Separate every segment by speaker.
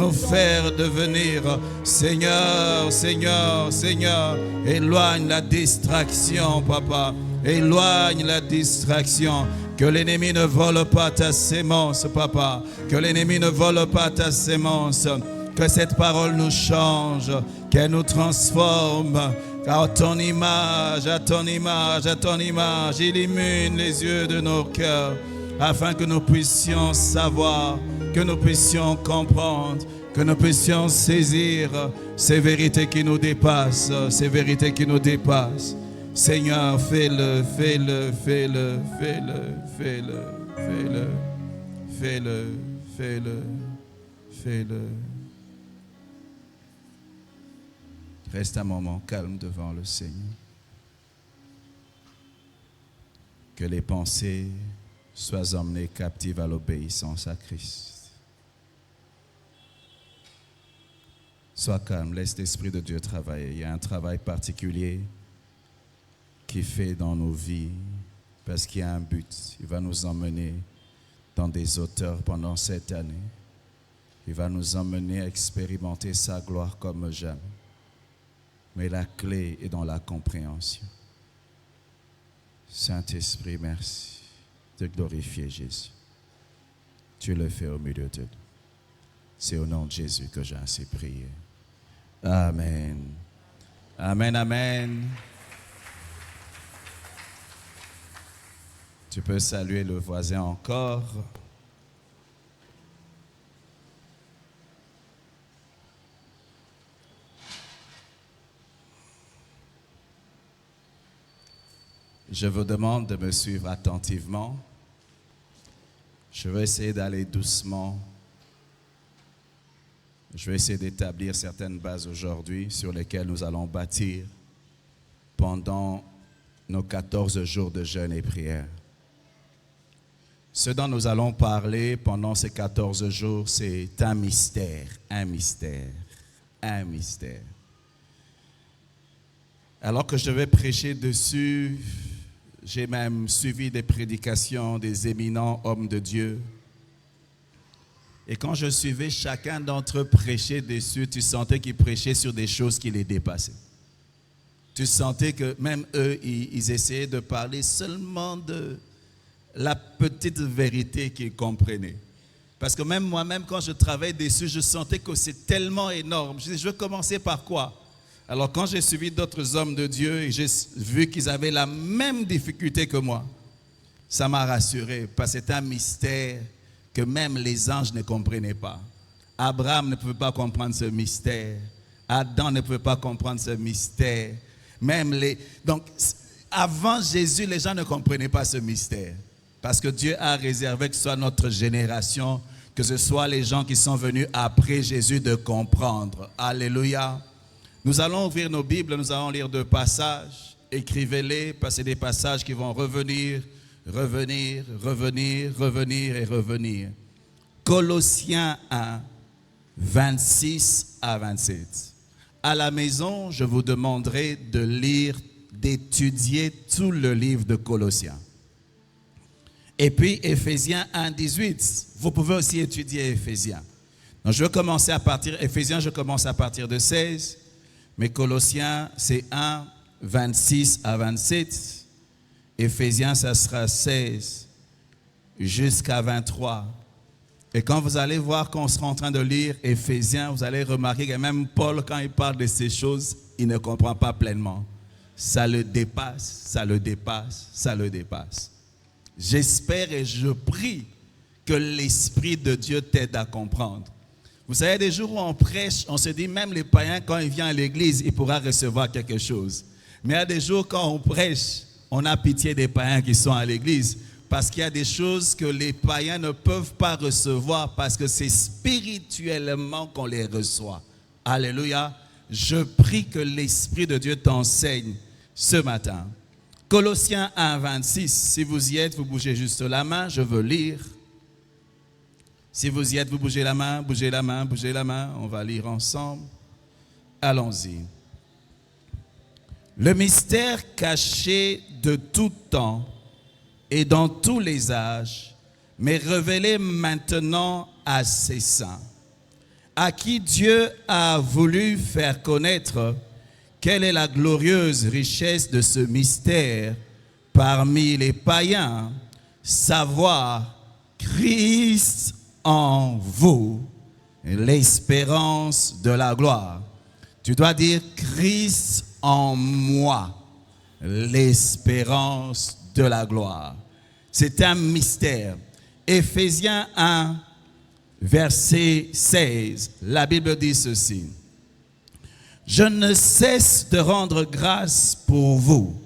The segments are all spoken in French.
Speaker 1: nous faire devenir. Seigneur, Seigneur, Seigneur, éloigne la distraction, Papa. Éloigne la distraction. Que l'ennemi ne vole pas ta sémence, Papa. Que l'ennemi ne vole pas ta sémence. Que cette parole nous change, qu'elle nous transforme. À ton image, à ton image, à ton image. Illumine les yeux de nos cœurs, afin que nous puissions savoir, que nous puissions comprendre, que nous puissions saisir ces vérités qui nous dépassent, ces vérités qui nous dépassent. Seigneur, fais-le, fais-le, fais-le, fais-le, fais-le, fais-le, fais-le, fais-le, fais-le. Reste un moment calme devant le Seigneur. Que les pensées soient emmenées captives à l'obéissance à Christ. Sois calme, laisse l'Esprit de Dieu travailler. Il y a un travail particulier qu'il fait dans nos vies parce qu'il y a un but. Il va nous emmener dans des hauteurs pendant cette année. Il va nous emmener à expérimenter sa gloire comme jamais. Mais la clé est dans la compréhension. Saint-Esprit, merci de glorifier Jésus. Tu le fais au milieu de nous. C'est au nom de Jésus que j'ai ainsi prié. Amen. Amen, amen. Tu peux saluer le voisin encore. Je vous demande de me suivre attentivement. Je vais essayer d'aller doucement. Je vais essayer d'établir certaines bases aujourd'hui sur lesquelles nous allons bâtir pendant nos 14 jours de jeûne et prière. Ce dont nous allons parler pendant ces 14 jours, c'est un mystère, un mystère, un mystère. Alors que je vais prêcher dessus, j'ai même suivi des prédications des éminents hommes de Dieu. Et quand je suivais chacun d'entre eux prêcher dessus, tu sentais qu'ils prêchaient sur des choses qui les dépassaient. Tu sentais que même eux, ils essayaient de parler seulement de la petite vérité qu'ils comprenaient. Parce que même moi-même, quand je travaillais dessus, je sentais que c'est tellement énorme. Je disais, je vais commencer par quoi? Alors quand j'ai suivi d'autres hommes de Dieu et j'ai vu qu'ils avaient la même difficulté que moi, ça m'a rassuré parce que c'est un mystère que même les anges ne comprenaient pas. Abraham ne pouvait pas comprendre ce mystère. Adam ne pouvait pas comprendre ce mystère. Donc, avant Jésus, les gens ne comprenaient pas ce mystère. Parce que Dieu a réservé que ce soit notre génération, que ce soit les gens qui sont venus après Jésus de comprendre. Alléluia. Nous allons ouvrir nos Bibles, nous allons lire 2 passages. Écrivez-les, parce que c'est des passages qui vont revenir, revenir, revenir, revenir et revenir. Colossiens 1, 26 à 27. À la maison, je vous demanderai de lire, d'étudier tout le livre de Colossiens. Et puis Éphésiens 1, 18. Vous pouvez aussi étudier Éphésiens. Donc je vais commencer à partir, Éphésiens, je commence à partir de 16. Mais Colossiens, c'est 1, 26 à 27. Éphésiens, ça sera 16 jusqu'à 23. Et quand vous allez voir qu'on sera en train de lire Éphésiens, vous allez remarquer que même Paul, quand il parle de ces choses, il ne comprend pas pleinement. Ça le dépasse, ça le dépasse, ça le dépasse. J'espère et je prie que l'Esprit de Dieu t'aide à comprendre. Vous savez, des jours où on prêche, on se dit même les païens, quand ils viennent à l'église, ils pourront recevoir quelque chose. Mais il y a des jours quand on prêche, on a pitié des païens qui sont à l'église. Parce qu'il y a des choses que les païens ne peuvent pas recevoir parce que c'est spirituellement qu'on les reçoit. Alléluia. Je prie que l'Esprit de Dieu t'enseigne ce matin. Colossiens 1, 26. Si vous y êtes, vous bougez juste la main. Je veux lire. Si vous y êtes, vous bougez la main, bougez la main, bougez la main. On va lire ensemble. Allons-y. Le mystère caché de tout temps et dans tous les âges, mais révélé maintenant à ses saints, à qui Dieu a voulu faire connaître quelle est la glorieuse richesse de ce mystère parmi les païens, savoir Christ en vous, l'espérance de la gloire. Tu dois dire Christ en moi, l'espérance de la gloire. C'est un mystère. Éphésiens 1, verset 16, la Bible dit ceci. Je ne cesse de rendre grâce pour vous,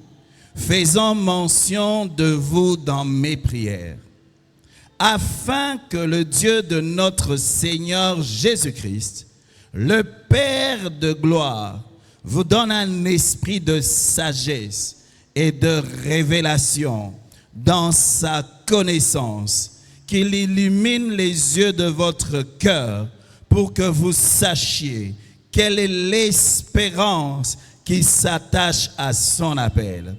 Speaker 1: faisant mention de vous dans mes prières, afin que le Dieu de notre Seigneur Jésus-Christ, le Père de gloire, vous donne un esprit de sagesse et de révélation dans sa connaissance, qu'il illumine les yeux de votre cœur pour que vous sachiez quelle est l'espérance qui s'attache à son appel,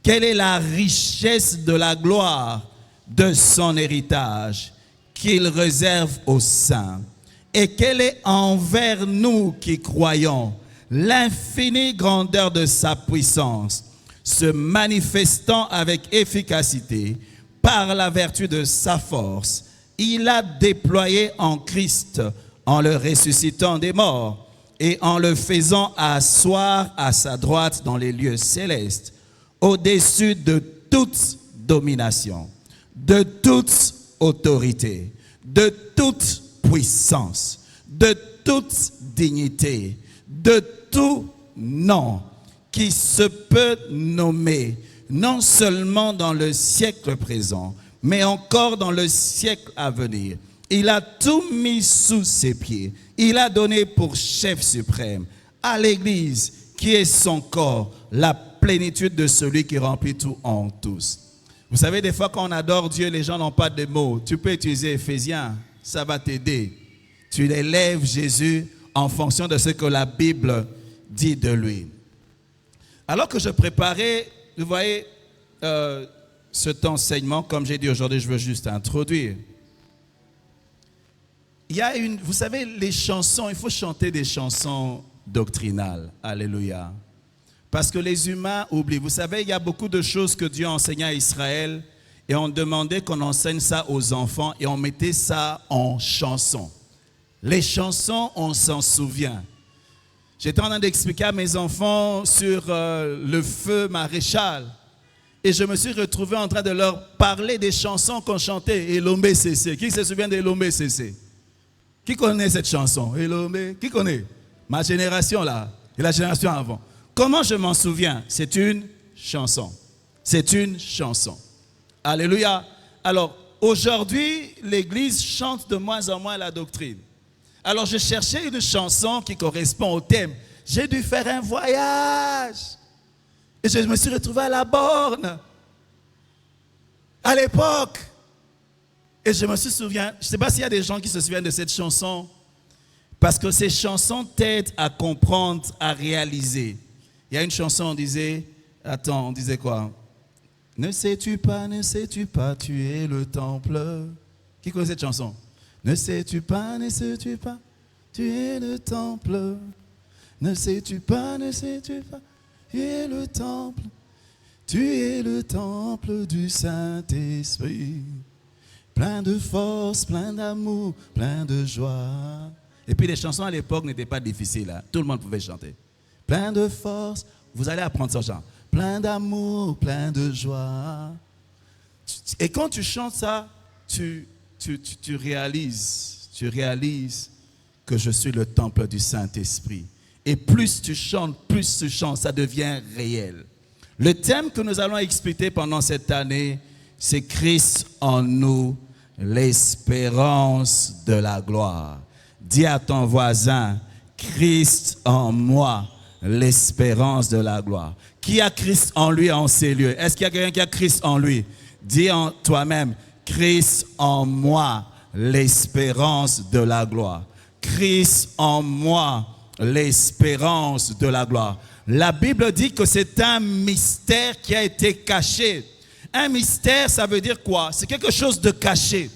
Speaker 1: quelle est la richesse de la gloire de son héritage qu'il réserve aux saints, et quelle est envers nous qui croyons l'infinie grandeur de sa puissance, se manifestant avec efficacité par la vertu de sa force. Il a déployé en Christ, en le ressuscitant des morts et en le faisant asseoir à sa droite dans les lieux célestes, au-dessus de toute domination, de toute autorité, de toute puissance, de toute dignité, de tout nom qui se peut nommer, non seulement dans le siècle présent, mais encore dans le siècle à venir. Il a tout mis sous ses pieds. Il a donné pour chef suprême à l'Église, qui est son corps, la plénitude de celui qui remplit tout en tous. Vous savez, des fois quand on adore Dieu, les gens n'ont pas de mots. Tu peux utiliser Éphésiens, ça va t'aider. Tu élèves Jésus en fonction de ce que la Bible dit de lui. Alors que je préparais, vous voyez, cet enseignement, comme j'ai dit aujourd'hui, je veux juste introduire. Il y a vous savez, les chansons, il faut chanter des chansons doctrinales. Alléluia. Parce que les humains oublient. Vous savez, il y a beaucoup de choses que Dieu a enseignées à Israël et on demandait qu'on enseigne ça aux enfants et on mettait ça en chansons. Les chansons, on s'en souvient. J'étais en train d'expliquer à mes enfants sur le feu maréchal. Et je me suis retrouvé en train de leur parler des chansons qu'on chantait. Elombe Cessé. Qui se souvient d'Elombe Cessé? Qui connaît cette chanson? Elombe. Qui connaît? Ma génération là. Et la génération avant. Comment je m'en souviens? C'est une chanson. C'est une chanson. Alléluia. Alors, aujourd'hui, l'Église chante de moins en moins la doctrine. Alors, je cherchais une chanson qui correspond au thème. J'ai dû faire un voyage. Et je me suis retrouvé à la borne. À l'époque. Et je me souviens, je ne sais pas s'il y a des gens qui se souviennent de cette chanson. Parce que ces chansons t'aident à comprendre, à réaliser. Il y a une chanson, on disait quoi? Ne sais-tu pas, tu es le temple. Qui connaît cette chanson? Ne sais-tu pas, tu es le temple. Ne sais-tu pas, tu es le temple. Tu es le temple du Saint-Esprit. Plein de force, plein d'amour, plein de joie. Et puis les chansons à l'époque n'étaient pas difficiles. Hein. Tout le monde pouvait chanter. Plein de force, vous allez apprendre ce chant. Plein d'amour, plein de joie. Et quand tu chantes ça, tu réalises que je suis le temple du Saint-Esprit. Et plus tu chantes, ça devient réel. Le thème que nous allons expliquer pendant cette année, c'est Christ en nous, l'espérance de la gloire. Dis à ton voisin, Christ en moi, l'espérance de la gloire. Qui a Christ en lui en ces lieux? Est-ce qu'il y a quelqu'un qui a Christ en lui? Dis en toi-même, Christ en moi, l'espérance de la gloire. Christ en moi, l'espérance de la gloire. La Bible dit que c'est un mystère qui a été caché. Un mystère, ça veut dire quoi? C'est quelque chose de caché.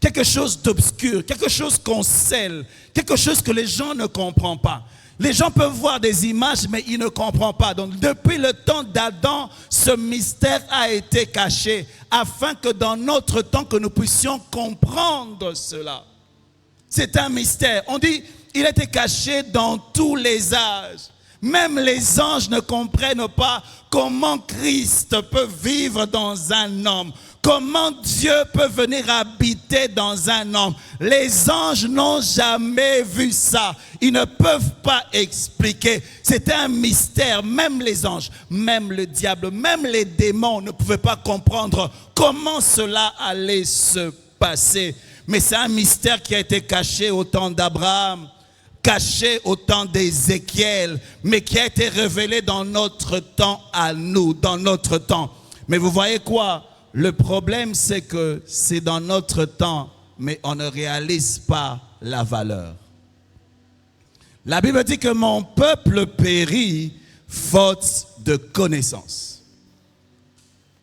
Speaker 1: quelque chose d'obscur, quelque chose qu'on scelle, quelque chose que les gens ne comprennent pas. Les gens peuvent voir des images, mais ils ne comprennent pas. Donc, depuis le temps d'Adam, ce mystère a été caché, afin que dans notre temps, que nous puissions comprendre cela. C'est un mystère. On dit, il était caché dans tous les âges. Même les anges ne comprennent pas comment Christ peut vivre dans un homme. Comment Dieu peut venir habiter dans un homme. Les anges n'ont jamais vu ça. Ils ne peuvent pas expliquer. C'était un mystère. Même les anges, même le diable, même les démons ne pouvaient pas comprendre comment cela allait se passer. Mais c'est un mystère qui a été caché au temps d'Abraham, caché au temps d'Ézéchiel, mais qui a été révélé dans notre temps à nous, dans notre temps. Mais vous voyez quoi? Le problème, c'est que c'est dans notre temps, mais on ne réalise pas la valeur. La Bible dit que mon peuple périt faute de connaissance.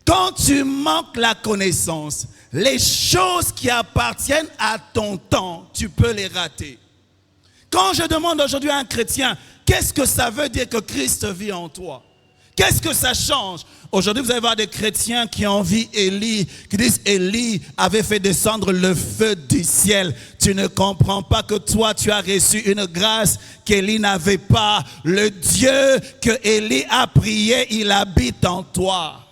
Speaker 1: Quand tu manques la connaissance, les choses qui appartiennent à ton temps, tu peux les rater. Quand je demande aujourd'hui à un chrétien, qu'est-ce que ça veut dire que Christ vit en toi? Qu'est-ce que ça change? Aujourd'hui, vous allez voir des chrétiens qui envient Élie, qui disent Élie avait fait descendre le feu du ciel. Tu ne comprends pas que toi, tu as reçu une grâce qu'Élie n'avait pas. Le Dieu que Élie a prié, il habite en toi.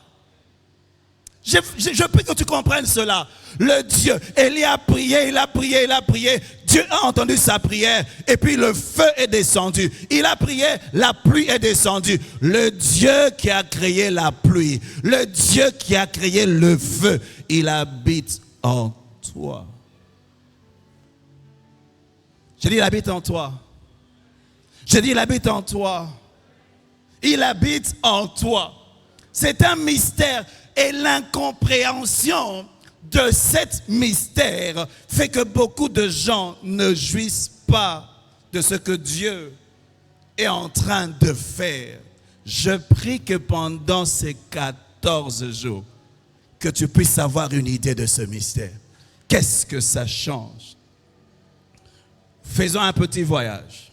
Speaker 1: Je prie que tu comprennes cela. Le Dieu, Élie a prié, il a prié, il a prié. Dieu a entendu sa prière et puis le feu est descendu. Il a prié, la pluie est descendue. Le Dieu qui a créé la pluie, le Dieu qui a créé le feu, il habite en toi. Je dis, il habite en toi. Je dis, il habite en toi. Il habite en toi. C'est un mystère. Et l'incompréhension de cet mystère fait que beaucoup de gens ne jouissent pas de ce que Dieu est en train de faire. Je prie que pendant ces 14 jours, que tu puisses avoir une idée de ce mystère. Qu'est-ce que ça change? Faisons un petit voyage.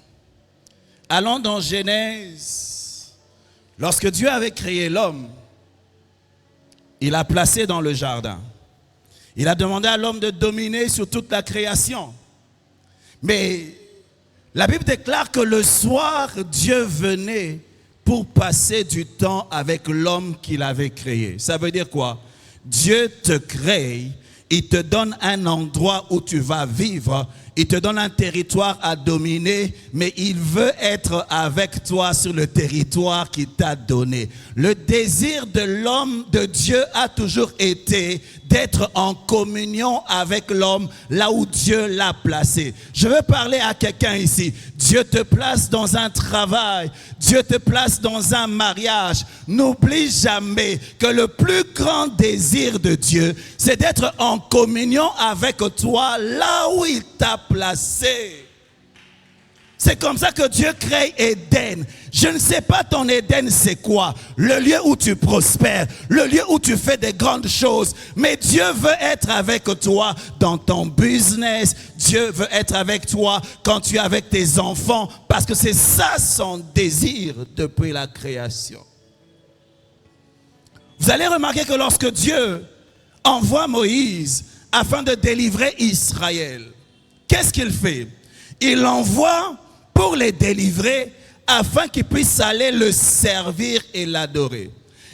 Speaker 1: Allons dans Genèse. Lorsque Dieu avait créé l'homme, il l'a placé dans le jardin. Il a demandé à l'homme de dominer sur toute la création. Mais la Bible déclare que le soir, Dieu venait pour passer du temps avec l'homme qu'il avait créé. Ça veut dire quoi? Dieu te crée, il te donne un endroit où tu vas vivre, il te donne un territoire à dominer, mais il veut être avec toi sur le territoire qu'il t'a donné. Le désir de l'homme, de Dieu, a toujours été d'être en communion avec l'homme là où Dieu l'a placé. Je veux parler à quelqu'un ici. Dieu te place dans un travail, Dieu te place dans un mariage. N'oublie jamais que le plus grand désir de Dieu, c'est d'être en communion avec toi là où il t'a placé. C'est comme ça que Dieu crée Éden. Je ne sais pas ton Éden c'est quoi. Le lieu où tu prospères, le lieu où tu fais des grandes choses. Mais Dieu veut être avec toi dans ton business. Dieu veut être avec toi quand tu es avec tes enfants. Parce que c'est ça son désir depuis la création. Vous allez remarquer que lorsque Dieu envoie Moïse afin de délivrer Israël, qu'est-ce qu'il fait? Il l'envoie pour les délivrer afin qu'ils puissent aller le servir et l'adorer.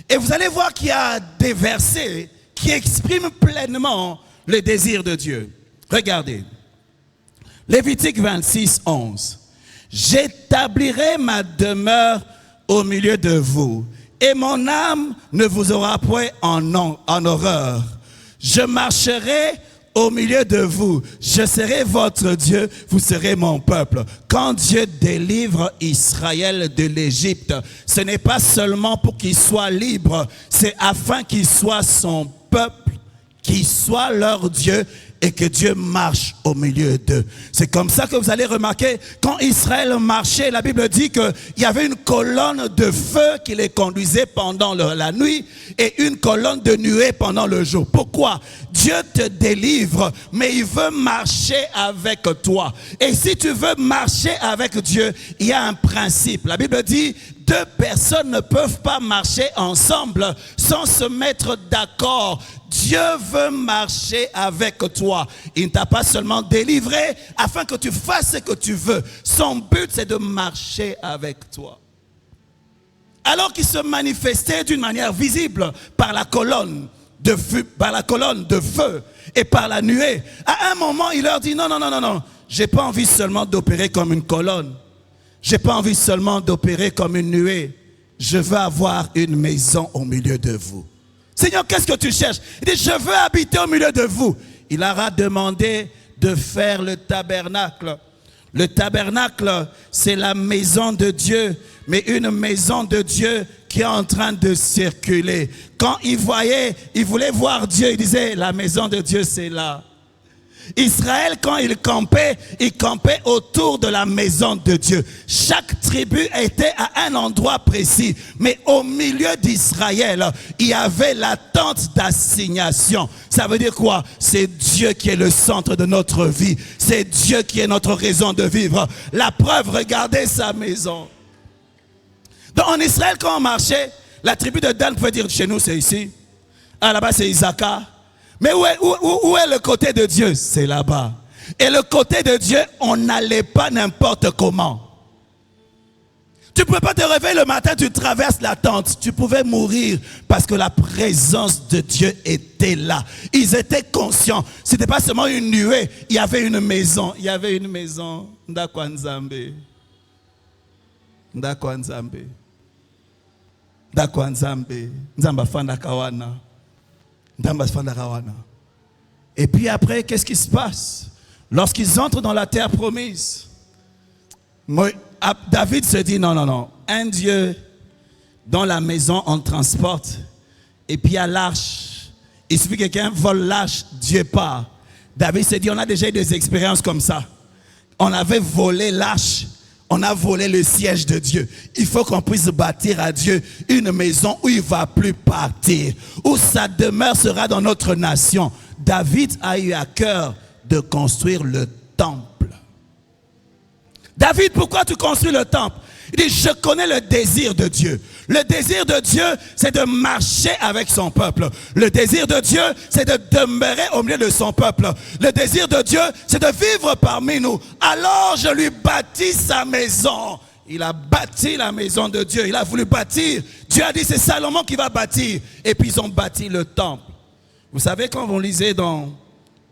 Speaker 1: Et vous allez voir qu'il y a des versets qui expriment pleinement le désir de Dieu. Regardez. Lévitique 26, 11. J'établirai ma demeure au milieu de vous, et mon âme ne vous aura point en horreur. Je marcherai au milieu de vous, je serai votre Dieu, vous serez mon peuple. Quand Dieu délivre Israël de l'Égypte, ce n'est pas seulement pour qu'il soit libre, c'est afin qu'il soit son peuple, qu'il soit leur Dieu et que Dieu marche au milieu d'eux. C'est comme ça que vous allez remarquer, quand Israël marchait, la Bible dit qu'il y avait une colonne de feu qui les conduisait pendant la nuit et une colonne de nuée pendant le jour. Pourquoi? Dieu te délivre, mais il veut marcher avec toi. Et si tu veux marcher avec Dieu, il y a un principe. La Bible dit, 2 personnes ne peuvent pas marcher ensemble sans se mettre d'accord. Dieu veut marcher avec toi. Il ne t'a pas seulement délivré afin que tu fasses ce que tu veux. Son but, c'est de marcher avec toi. Alors qu'il se manifestait d'une manière visible par la colonne de feu, et par la nuée. À un moment, il leur dit, non. J'ai pas envie seulement d'opérer comme une colonne. J'ai pas envie seulement d'opérer comme une nuée. Je veux avoir une maison au milieu de vous. Seigneur, qu'est-ce que tu cherches? Il dit, je veux habiter au milieu de vous. Il leur a demandé de faire le tabernacle. Le tabernacle, c'est la maison de Dieu, mais une maison de Dieu qui est en train de circuler. Quand il voulait voir Dieu, il disait, la maison de Dieu, c'est là. Israël, quand il campait autour de la maison de Dieu. Chaque tribu était à un endroit précis. Mais au milieu d'Israël, il y avait la tente d'assignation. Ça veut dire quoi? C'est Dieu qui est le centre de notre vie. C'est Dieu qui est notre raison de vivre. La preuve, regardez sa maison. Donc en Israël, quand on marchait, la tribu de Dan pouvait dire, chez nous c'est ici. Ah, là-bas c'est Issachar. Mais où est le côté de Dieu? C'est là-bas. Et le côté de Dieu, on n'allait pas n'importe comment. Tu ne pouvais pas te réveiller le matin, tu traverses la tente. Tu pouvais mourir parce que la présence de Dieu était là. Ils étaient conscients. Ce n'était pas seulement une nuée, il y avait une maison. Il y avait une maison. Ndakwanzambe. Ndakwanzambe. Ndakwanzambe. Nzamba fanda kawana. Et puis après, qu'est-ce qui se passe? Lorsqu'ils entrent dans la terre promise, David se dit, non, un Dieu dans la maison on transporte, et puis à l'arche, il suffit que quelqu'un vole l'arche, Dieu part. David se dit, on a déjà eu des expériences comme ça. On avait volé l'arche. On a volé le siège de Dieu. Il faut qu'on puisse bâtir à Dieu une maison où il ne va plus partir, où sa demeure sera dans notre nation. David a eu à cœur de construire le temple. David, pourquoi tu construis le temple? Il dit, je connais le désir de Dieu. Le désir de Dieu, c'est de marcher avec son peuple. Le désir de Dieu, c'est de demeurer au milieu de son peuple. Le désir de Dieu, c'est de vivre parmi nous. Alors je lui bâtis sa maison. Il a bâti la maison de Dieu. Il a voulu bâtir. Dieu a dit, c'est Salomon qui va bâtir. Et puis ils ont bâti le temple. Vous savez, quand vous lisez dans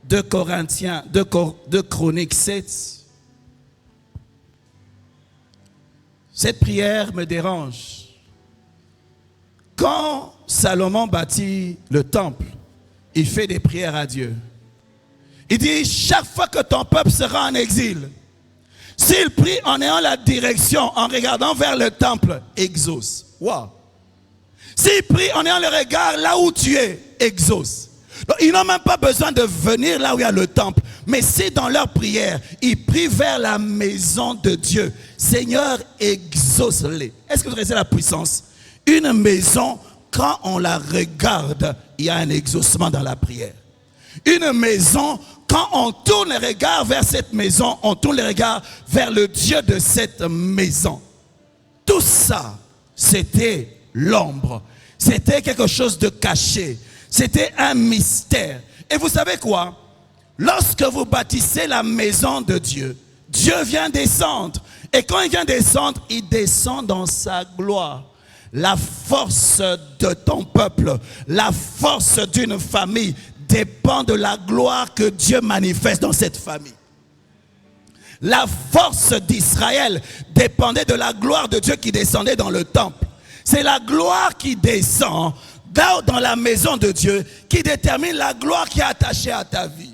Speaker 1: 2 Chroniques 7, cette prière me dérange. Quand Salomon bâtit le temple, il fait des prières à Dieu. Il dit, chaque fois que ton peuple sera en exil, s'il prie en ayant la direction, en regardant vers le temple, exauce. Wow. S'il prie en ayant le regard là où tu es, exauce. Donc, ils n'ont même pas besoin de venir là où il y a le temple. Mais si dans leur prière, ils prient vers la maison de Dieu, Seigneur, exauce-les. Est-ce que vous connaissez la puissance? Une maison, quand on la regarde, il y a un exaucement dans la prière. Une maison, quand on tourne les regards vers cette maison, on tourne les regards vers le Dieu de cette maison. Tout ça, c'était l'ombre. C'était quelque chose de caché. C'était un mystère. Et vous savez quoi? Lorsque vous bâtissez la maison de Dieu, Dieu vient descendre. Et quand il vient descendre, il descend dans sa gloire. La force de ton peuple, la force d'une famille dépend de la gloire que Dieu manifeste dans cette famille. La force d'Israël dépendait de la gloire de Dieu qui descendait dans le temple. C'est la gloire qui descend dans la maison de Dieu qui détermine la gloire qui est attachée à ta vie.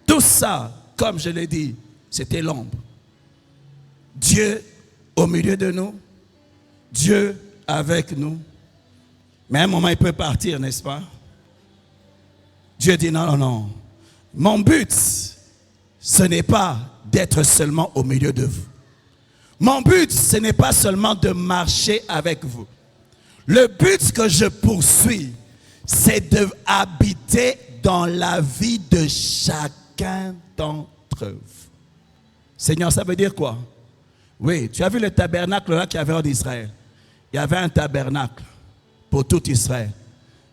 Speaker 1: Tout ça, comme je l'ai dit, c'était l'ombre. Dieu au milieu de nous, Dieu avec nous. Mais à un moment, il peut partir, n'est-ce pas? Dieu dit non, non, non. Mon but, ce n'est pas d'être seulement au milieu de vous. Mon but, ce n'est pas seulement de marcher avec vous. Le but que je poursuis, c'est d'habiter dans la vie de chacun d'entre vous. Seigneur, ça veut dire quoi? Oui, tu as vu le tabernacle là qu'il y avait en Israël. Il y avait un tabernacle pour tout Israël.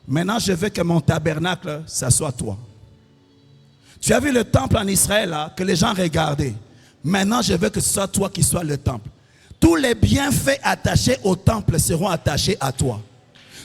Speaker 1: Maintenant, je veux que mon tabernacle, ça soit toi. Tu as vu le temple en Israël là, que les gens regardaient. Maintenant, je veux que ce soit toi qui sois le temple. Tous les bienfaits attachés au temple seront attachés à toi.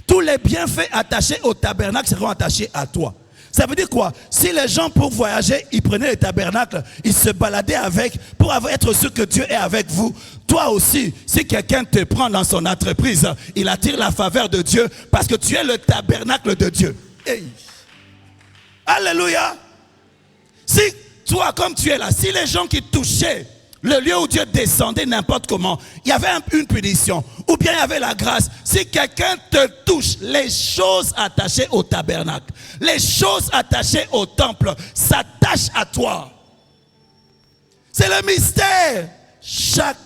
Speaker 1: Tous les bienfaits attachés au tabernacle seront attachés à toi. Ça veut dire quoi? Si les gens pour voyager, ils prenaient le tabernacle, ils se baladaient avec, pour être sûr que Dieu est avec vous. Toi aussi, si quelqu'un te prend dans son entreprise, il attire la faveur de Dieu parce que tu es le tabernacle de Dieu. Hey. Alléluia. Si toi, comme tu es là, si les gens qui touchaient le lieu où Dieu descendait n'importe comment, il y avait une punition, ou bien il y avait la grâce. Si quelqu'un te touche, les choses attachées au tabernacle, les choses attachées au temple s'attachent à toi. C'est le mystère. Chacun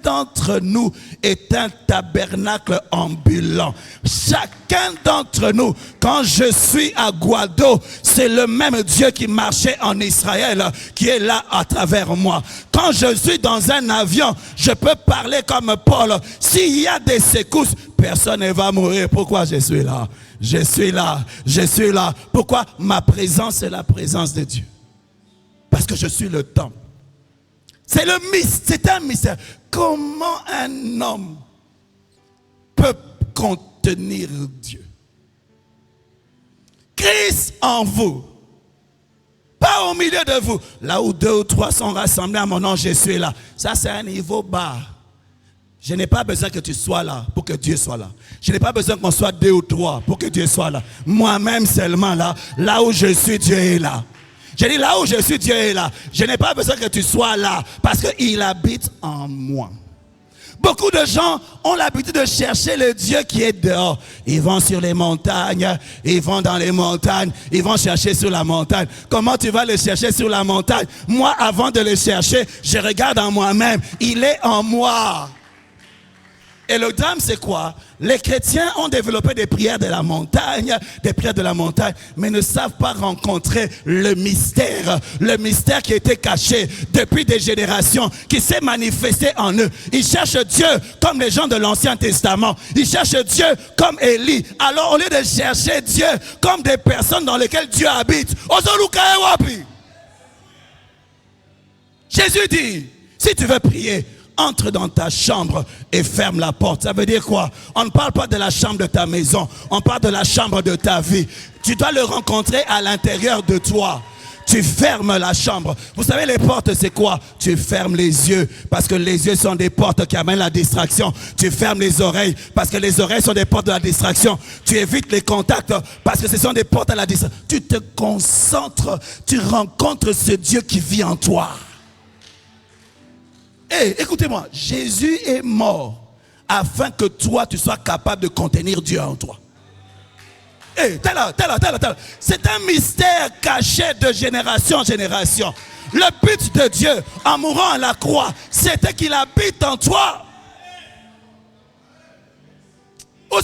Speaker 1: d'entre nous est un tabernacle ambulant. Chacun d'entre nous, quand je suis à Guado, c'est le même Dieu qui marchait en Israël qui est là à travers moi. Quand je suis dans un avion, je peux parler comme Paul. S'il y a des secousses, personne ne va mourir. Pourquoi je suis là? Je suis là, je suis là. Pourquoi? Ma présence est la présence de Dieu. Parce que je suis le temple. C'est un mystère. Comment un homme peut contenir Dieu? Christ en vous, pas au milieu de vous. Là où 2 ou 3 sont rassemblés à mon nom, je suis là. Ça, c'est un niveau bas. Je n'ai pas besoin que tu sois là pour que Dieu soit là. Je n'ai pas besoin qu'on soit 2 ou 3 pour que Dieu soit là. Moi-même seulement là. Là où je suis, Dieu est là. J'ai dit là où je suis, Dieu est là. Je n'ai pas besoin que tu sois là parce qu'il habite en moi. Beaucoup de gens ont l'habitude de chercher le Dieu qui est dehors. Ils vont sur les montagnes, ils vont dans les montagnes, ils vont chercher sur la montagne. Comment tu vas le chercher sur la montagne? Moi, avant de le chercher, je regarde en moi-même. Il est en moi. Et le drame, c'est quoi? Les chrétiens ont développé des prières de la montagne, mais ne savent pas rencontrer le mystère qui a été caché depuis des générations, qui s'est manifesté en eux. Ils cherchent Dieu comme les gens de l'Ancien Testament. Ils cherchent Dieu comme Élie. Alors, au lieu de chercher Dieu comme des personnes dans lesquelles Dieu habite, Jésus dit, si tu veux prier, entre dans ta chambre et ferme la porte. Ça veut dire quoi? On ne parle pas de la chambre de ta maison. On parle de la chambre de ta vie. Tu dois le rencontrer à l'intérieur de toi. Tu fermes la chambre. Vous savez, les portes, c'est quoi? Tu fermes les yeux, parce que les yeux sont des portes qui amènent la distraction. Tu fermes les oreilles, parce que les oreilles sont des portes de la distraction. Tu évites les contacts, parce que ce sont des portes à la distraction. Tu te concentres, tu rencontres ce Dieu qui vit en toi. Hey, écoutez-moi, Jésus est mort afin que toi, tu sois capable de contenir Dieu en toi. Hey, t'es là. C'est un mystère caché de génération en génération. Le but de Dieu, en mourant à la croix, c'était qu'il habite en toi. On a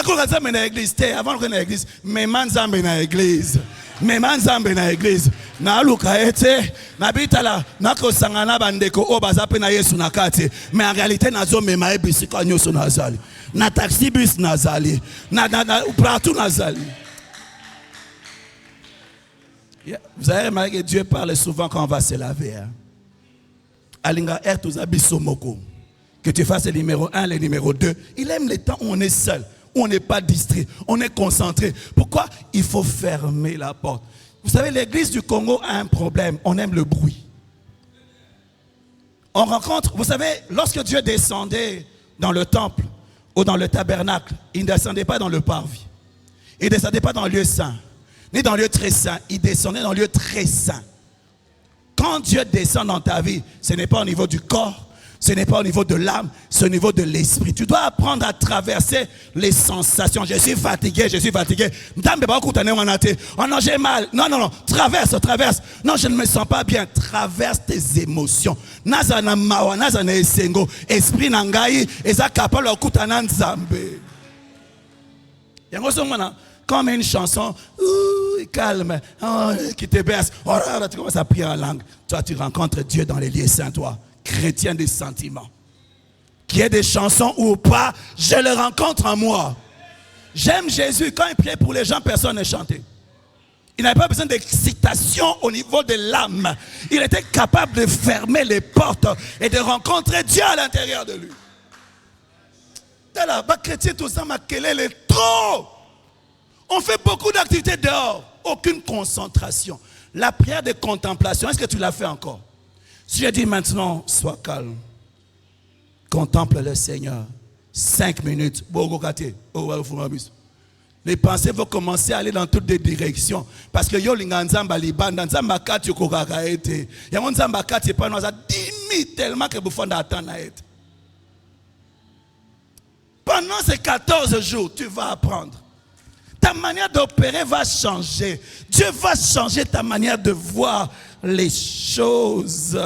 Speaker 1: cru que ça dans l'église. Avant de l'église, mais manzambe dans l'église. Mais manzambe na église na luka ete na bitala na ko sangana bandeko o bazape na Yesu na kati, mais en réalité nazo mema ebisi kwa nyoso nazali na taxi bus nazali na partout nazali. Vous avez remarqué que Dieu parle souvent quand on va se laver. Alinga ertuzabisomoko, que tu fasses le numéro 1, le numéro 2. Il aime les temps où on est seul. On n'est pas distrait, on est concentré. Pourquoi? Il faut fermer la porte. Vous savez, l'église du Congo a un problème. On aime le bruit. On rencontre, vous savez, lorsque Dieu descendait dans le temple ou dans le tabernacle, il ne descendait pas dans le parvis. Il ne descendait pas dans le lieu saint, ni dans le lieu très saint. Il descendait dans le lieu très saint. Quand Dieu descend dans ta vie, ce n'est pas au niveau du corps, Ce n'est pas au niveau de l'âme, c'est au niveau de l'esprit. Tu dois apprendre à traverser les sensations. Je suis fatigué, je suis fatigué. Oh non, j'ai mal. Non, non, non. Traverse. Non, je ne me sens pas bien. Traverse tes émotions. Nazana mawa, nazana esengo. Esprit nangai, eza capable de kutana nzambe. Yango songwana. Comme une chanson, calme, qui te berce. Oh, là, tu commences à prier en langue. Toi, tu rencontres Dieu dans les lieux saints, toi. Chrétien des sentiments. Qu'il y ait des chansons ou pas, je le rencontre en moi. J'aime Jésus. Quand il priait pour les gens, personne ne chantait. Il n'avait pas besoin d'excitation au niveau de l'âme. Il était capable de fermer les portes et de rencontrer Dieu à l'intérieur de lui. Là, chrétien, tout ça, quel est le trop? On fait beaucoup d'activités dehors, aucune concentration. La prière de contemplation, est-ce que tu l'as fait encore? Si je dis maintenant, sois calme, contemple le Seigneur, 5 minutes, les pensées vont commencer à aller dans toutes les directions. Parce que yo linganzamba libanda, nzamba kati yokokaka ete. Yango nzamba kati epa noza 10 000 tellement que vous fondez attendre à être. Pendant ces 14 jours, tu vas apprendre. Ta manière d'opérer va changer. Dieu va changer ta manière de voir les choses.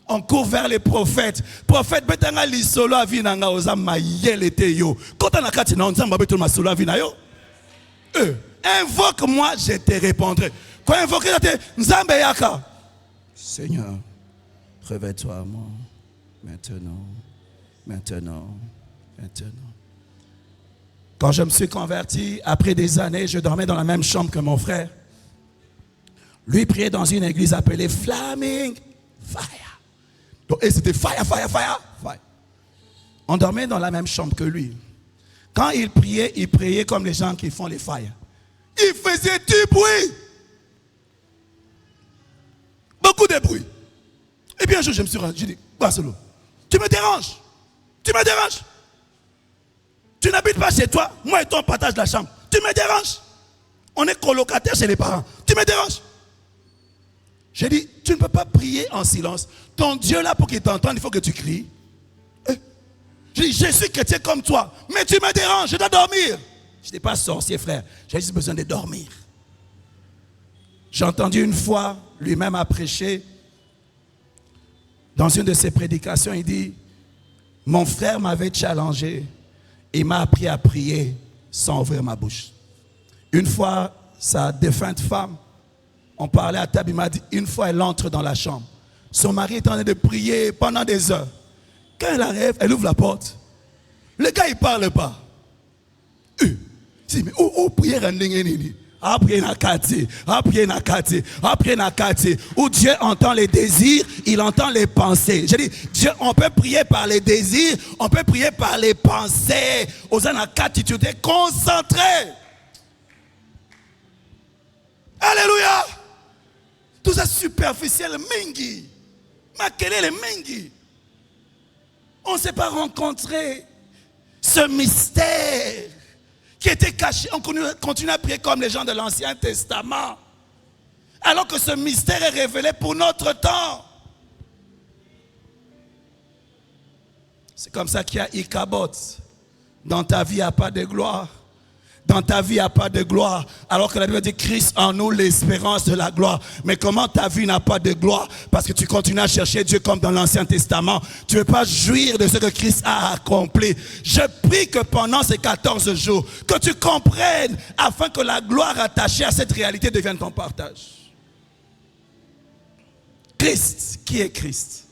Speaker 1: On court vers les prophètes. Prophète, betanga li solo avinanga oza mayele te yo. Quand on a kati na nzamba beto ma solo avina yo. Invoque-moi, je te répondrai. Quand invoquer nzambe yaka. Seigneur, réveille-toi à moi. Maintenant. Quand je me suis converti, après des années, je dormais dans la même chambre que mon frère. Lui priait dans une église appelée Flaming Fire. Donc, et c'était fire. On dormait dans la même chambre que lui. Quand il priait comme les gens qui font les fires. Il faisait du bruit. Beaucoup de bruit. Et bien un jour, je me suis rendu, je dis, Barcelone, tu me déranges. Tu n'habites pas chez toi, moi et toi on partage la chambre. Tu me déranges. On est colocataires chez les parents. Tu me déranges. J'ai dit, tu ne peux pas prier en silence. Ton Dieu là, pour qu'il t'entende, il faut que tu cries. J'ai dit, je suis chrétien comme toi, mais tu me déranges, je dois dormir. Je n'étais pas sorcier, frère. J'ai juste besoin de dormir. J'ai entendu une fois, lui-même a prêché. Dans une de ses prédications, il dit, mon frère m'avait challengé. Il m'a appris à prier sans ouvrir ma bouche. Une fois, sa défunte femme, on parlait à table, il m'a dit, une fois elle entre dans la chambre. Son mari est en train de prier pendant des heures. Quand elle arrive, elle ouvre la porte. Le gars, il ne parle pas. Si, mais où prier où Dieu entend les désirs, il entend les pensées. J'ai dit, Dieu, on peut prier par les désirs, on peut prier par les pensées. Aux anakati, tu t'es concentré. Alléluia. Tout ça superficiel, mingi. Makelele mingi. On ne s'est pas rencontré. Ce mystère qui était caché, on continue à prier comme les gens de l'Ancien Testament. Alors que ce mystère est révélé pour notre temps. C'est comme ça qu'il y a Ichabod. Dans ta vie, il n'y a pas de gloire. Dans ta vie, il n'y a pas de gloire. Alors que la Bible dit Christ en nous, l'espérance de la gloire. Mais comment ta vie n'a pas de gloire? Parce que tu continues à chercher Dieu comme dans l'Ancien Testament. Tu ne veux pas jouir de ce que Christ a accompli. Je prie que pendant ces 14 jours, que tu comprennes afin que la gloire attachée à cette réalité devienne ton partage. Christ, qui est Christ?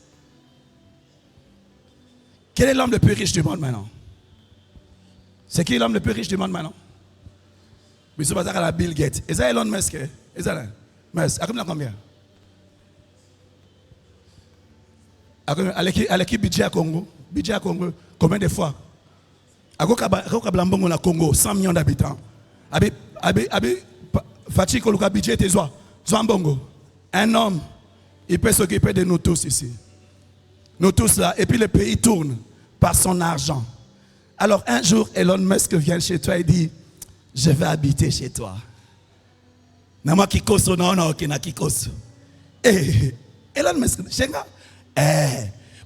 Speaker 1: Quel est l'homme le plus riche du monde maintenant? C'est qui l'homme le plus riche du monde maintenant? Monsieur Bazar à Bill Gates. Est-ce que Elon Musk? Est-ce que Musk? À combien? À l'équipe budget à Congo. Budget à Congo. Combien de fois? À Kokablambongo na Congo, 100 millions d'habitants. Fatih Koluka budget était Zwambongo. Un homme, il peut s'occuper de nous tous ici. Nous tous là. Et puis le pays tourne par son argent. Alors un jour, Elon Musk vient chez toi et dit, je vais habiter chez toi. Nama kikoso na ona okina kikoso. Elon Musk, chenga.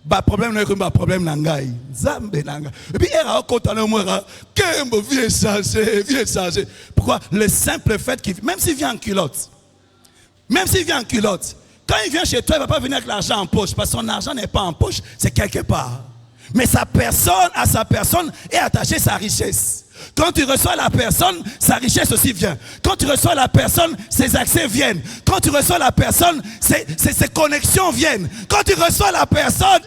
Speaker 2: Ba problème n'est que ba problème nangai. Zambe nanga. Et puis elle a compté le mois que viens changer. Pourquoi? Le simple fait qu'il, même s'il vient en culotte, quand il vient chez toi, il ne va pas venir avec l'argent en poche, parce que son argent n'est pas en poche, c'est quelque part. Mais sa personne, à sa personne, est attachée sa richesse. Quand tu reçois la personne, sa richesse aussi vient. Quand tu reçois la personne, ses accès viennent. Quand tu reçois la personne, ses connexions viennent. Quand tu reçois la personne,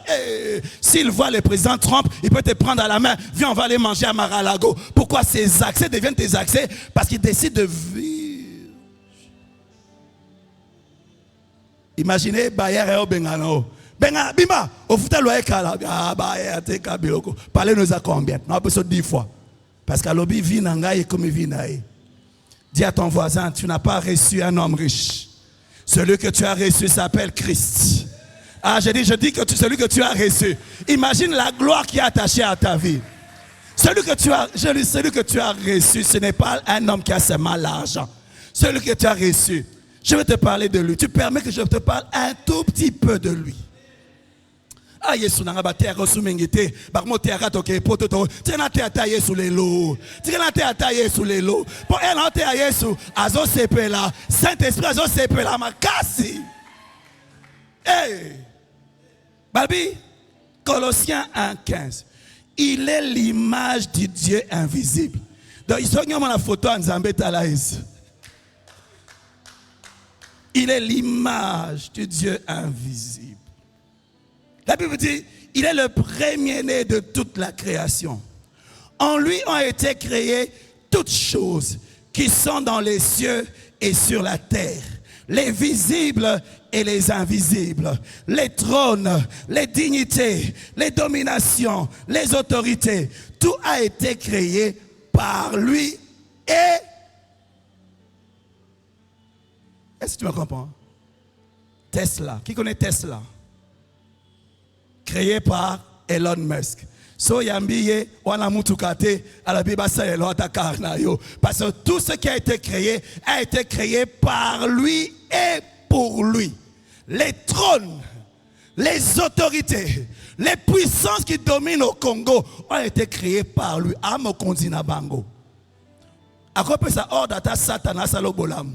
Speaker 2: s'il voit le président Trump, il peut te prendre à la main. Viens, on va aller manger à Mar-a-Lago. Pourquoi ses accès deviennent tes accès? Parce qu'il décide de vivre. Imaginez Bayer et Bengano. Benga, bima, au fouta loyer kala. Ah, Bayer, te kabiloko. Parlez-nous à combien? On a besoin de 10 fois. Parce qu'à l'obi vit nangaï comme il vit naï. Dis à ton voisin, tu n'as pas reçu un homme riche. Celui que tu as reçu s'appelle Christ. Ah, je dis que celui que tu as reçu. Imagine la gloire qui est attachée à ta vie. Celui que tu as reçu, ce n'est pas un homme qui a seulement l'argent. Celui que tu as reçu. Je vais te parler de lui. Tu permets que je te parle un tout petit peu de lui. Ah, Yesu nanga ba terre sous mengite, ba mo terre toke poto to. Tina te ataye sous les lots. Tina te ataye sous les lots. Pour elle ante a Yesu, azo sepela, Saint-Esprit azo sepela makasi. Hey! Babi, Colossiens 1:15. Il est l'image du Dieu invisible. Donc ils sont la photo en Zambeta là. Il est l'image du Dieu invisible. La Bible dit, il est le premier-né de toute la création. En lui ont été créées toutes choses qui sont dans les cieux et sur la terre. Les visibles et les invisibles. Les trônes, les dignités, les dominations, les autorités. Tout a été créé par lui et... Est-ce que tu me comprends? Tesla. Qui connaît Tesla? Créé par Elon Musk. So yambiye wana mutukate ala biba sa elota karnayo. Parce que tout ce qui a été créé par lui et pour lui. Les trônes, les autorités, les puissances qui dominent au Congo ont été créées par lui. Amokonzina bango. À quoi peut ça ordre à Satanas à l'obolam?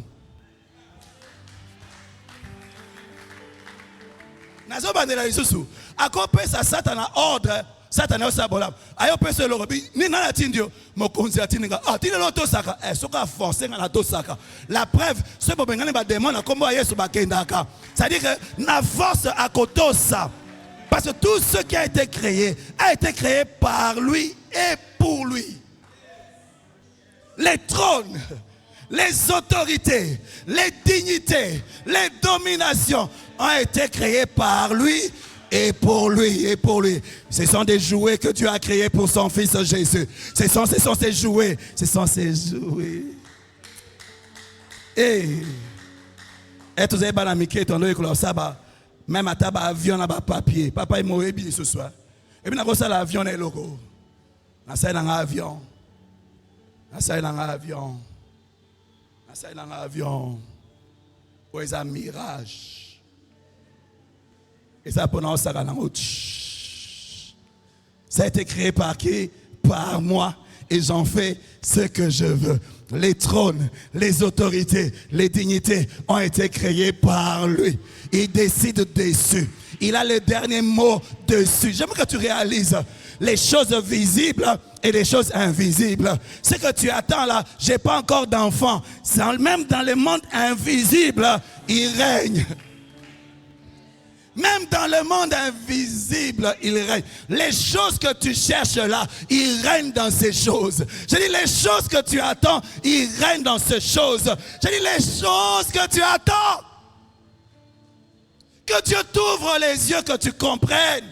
Speaker 2: Nazo bandela isusu. Akope sa Satana ordre, Satana osabolam. Ayo pese lorobi, ni nana tindio, mokonzi atininga. Ah, tine lo tosaka, soka forcé ngana tosaka. La preuve, ce bobengane ba démon na kombo Yesu ba kendaka. C'est-à-dire que na force à kotosa. Parce que tout ce qui a été créé par lui et pour lui. Les trônes, les autorités, les dignités, les dominations ont été créés par lui et pour lui et pour lui. Ce sont des jouets que Dieu a créés pour son fils Jésus. Ce sont ces jouets. Ce sont ces jouets. Et tu sais, même à tabac avion na papier. Papa est mort ce soir. Et puis on a l'avion et logo. On a un avion. On a un avion. On a un avion. Ou un mirage. Et ça prononce ça dans l'autre. Ça a été créé par qui? Par moi. Et j'en fais ce que je veux. Les trônes, les autorités, les dignités ont été créés par lui. Il décide dessus. Il a le dernier mot dessus. J'aimerais que tu réalises les choses visibles et les choses invisibles. Ce que tu attends là, j'ai pas encore d'enfant. Même dans le monde invisible, il règne. Même dans le monde invisible, il règne. Les choses que tu cherches là, il règne dans ces choses. Je dis les choses que tu attends, il règne dans ces choses. Je dis les choses que tu attends. Que Dieu t'ouvre les yeux, que tu comprennes.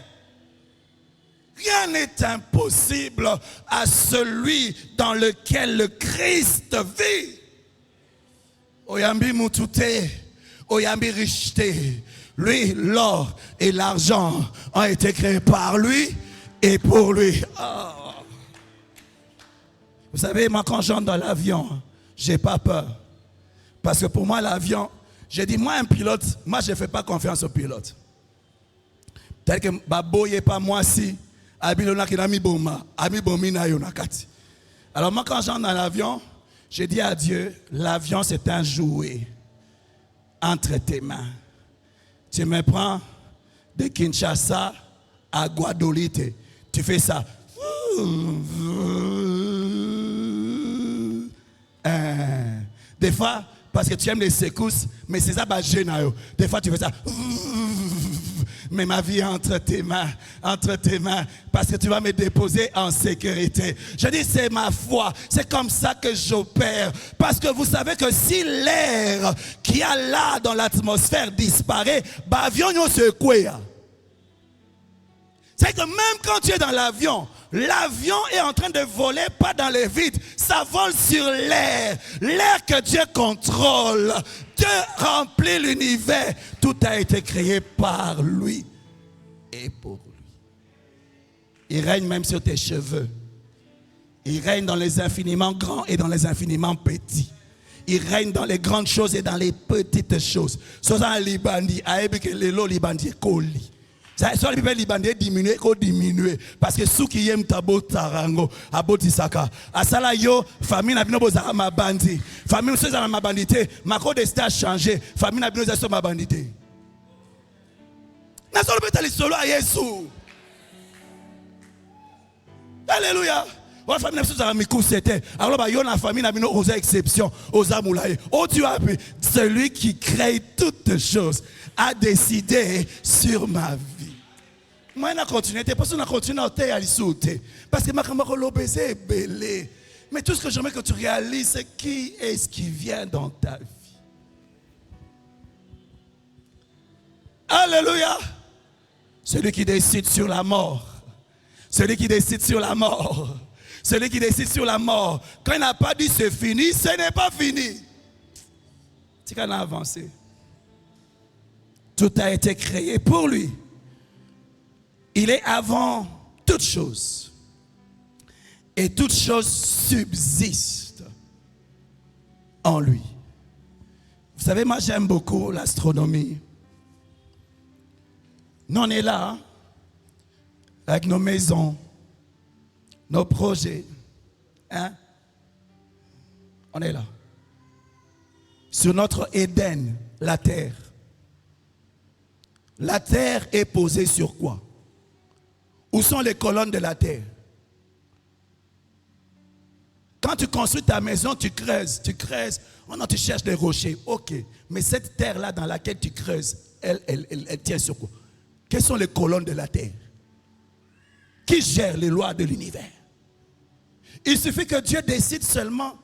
Speaker 2: Rien n'est impossible à celui dans lequel le Christ vit. Oyambi mutute, oyambi richete. Lui, l'or et l'argent ont été créés par lui et pour lui. Oh. Vous savez, moi quand j'entre dans l'avion, j'ai pas peur. Parce que pour moi, l'avion, j'ai dit, moi un pilote, moi je ne fais pas confiance au pilote. Tel que baboye pas moi si abilona kinami boma ami bomina yonakati. Alors moi quand j'entre dans l'avion, je dis à Dieu, l'avion c'est un jouet entre tes mains. Tu me prends de Kinshasa à Guadolite, tu fais ça. Des fois, parce que tu aimes les secousses, mais c'est ça, des fois tu fais ça. Mais ma vie est entre tes mains, parce que tu vas me déposer en sécurité. Je dis, c'est ma foi, c'est comme ça que j'opère. Parce que vous savez que si l'air qu'il y a là dans l'atmosphère disparaît, l'avion se couille. C'est que même quand tu es dans l'avion est en train de voler, pas dans les vides, ça vole sur l'air. L'air que Dieu contrôle. Dieu remplit l'univers. Tout a été créé par lui et pour lui. Il règne même sur tes cheveux. Il règne dans les infiniment grands et dans les infiniment petits. Il règne dans les grandes choses et dans les petites choses. Sosan libandi, aebike lelo libandi koli. Soit les Libanais diminuer parce que ceux qui aiment tabo tarango abotisaka asala yo famille na bino bozaka mabandi famille nous sommes ma bandité ma code a changé famille na bino za ma bandité na solo betali solo a Yesu. Alléluia. La famille n'a pas c'était. Alors, il y a une famille n'a pas aux exceptions, aux amoulaïs. Oh Dieu, celui qui crée toutes choses a décidé sur ma vie. Moi, je continue. Parce que je continue à aller sauter. Parce que je est belé. Mais tout ce que j'aimerais que tu réalises, c'est qui est-ce qui vient dans ta vie. Alléluia. Celui qui décide sur la mort. Celui qui décide sur la mort. Celui qui décide sur la mort. Quand il n'a pas dit c'est fini, ce n'est pas fini. C'est qu'on a avancé. Tout a été créé pour lui. Il est avant toute chose. Et toute chose subsiste en lui. Vous savez, moi j'aime beaucoup l'astronomie. Nous on est là, avec nos maisons, nos projets. Hein? On est là. Sur notre Éden, la terre. La terre est posée sur quoi? Où sont les colonnes de la terre? Quand tu construis ta maison, tu creuses. Oh non, tu cherches des rochers. Ok. Mais cette terre-là dans laquelle tu creuses, elle tient sur quoi? Quelles sont les colonnes de la terre? Qui gère les lois de l'univers? Il suffit que Dieu décide seulement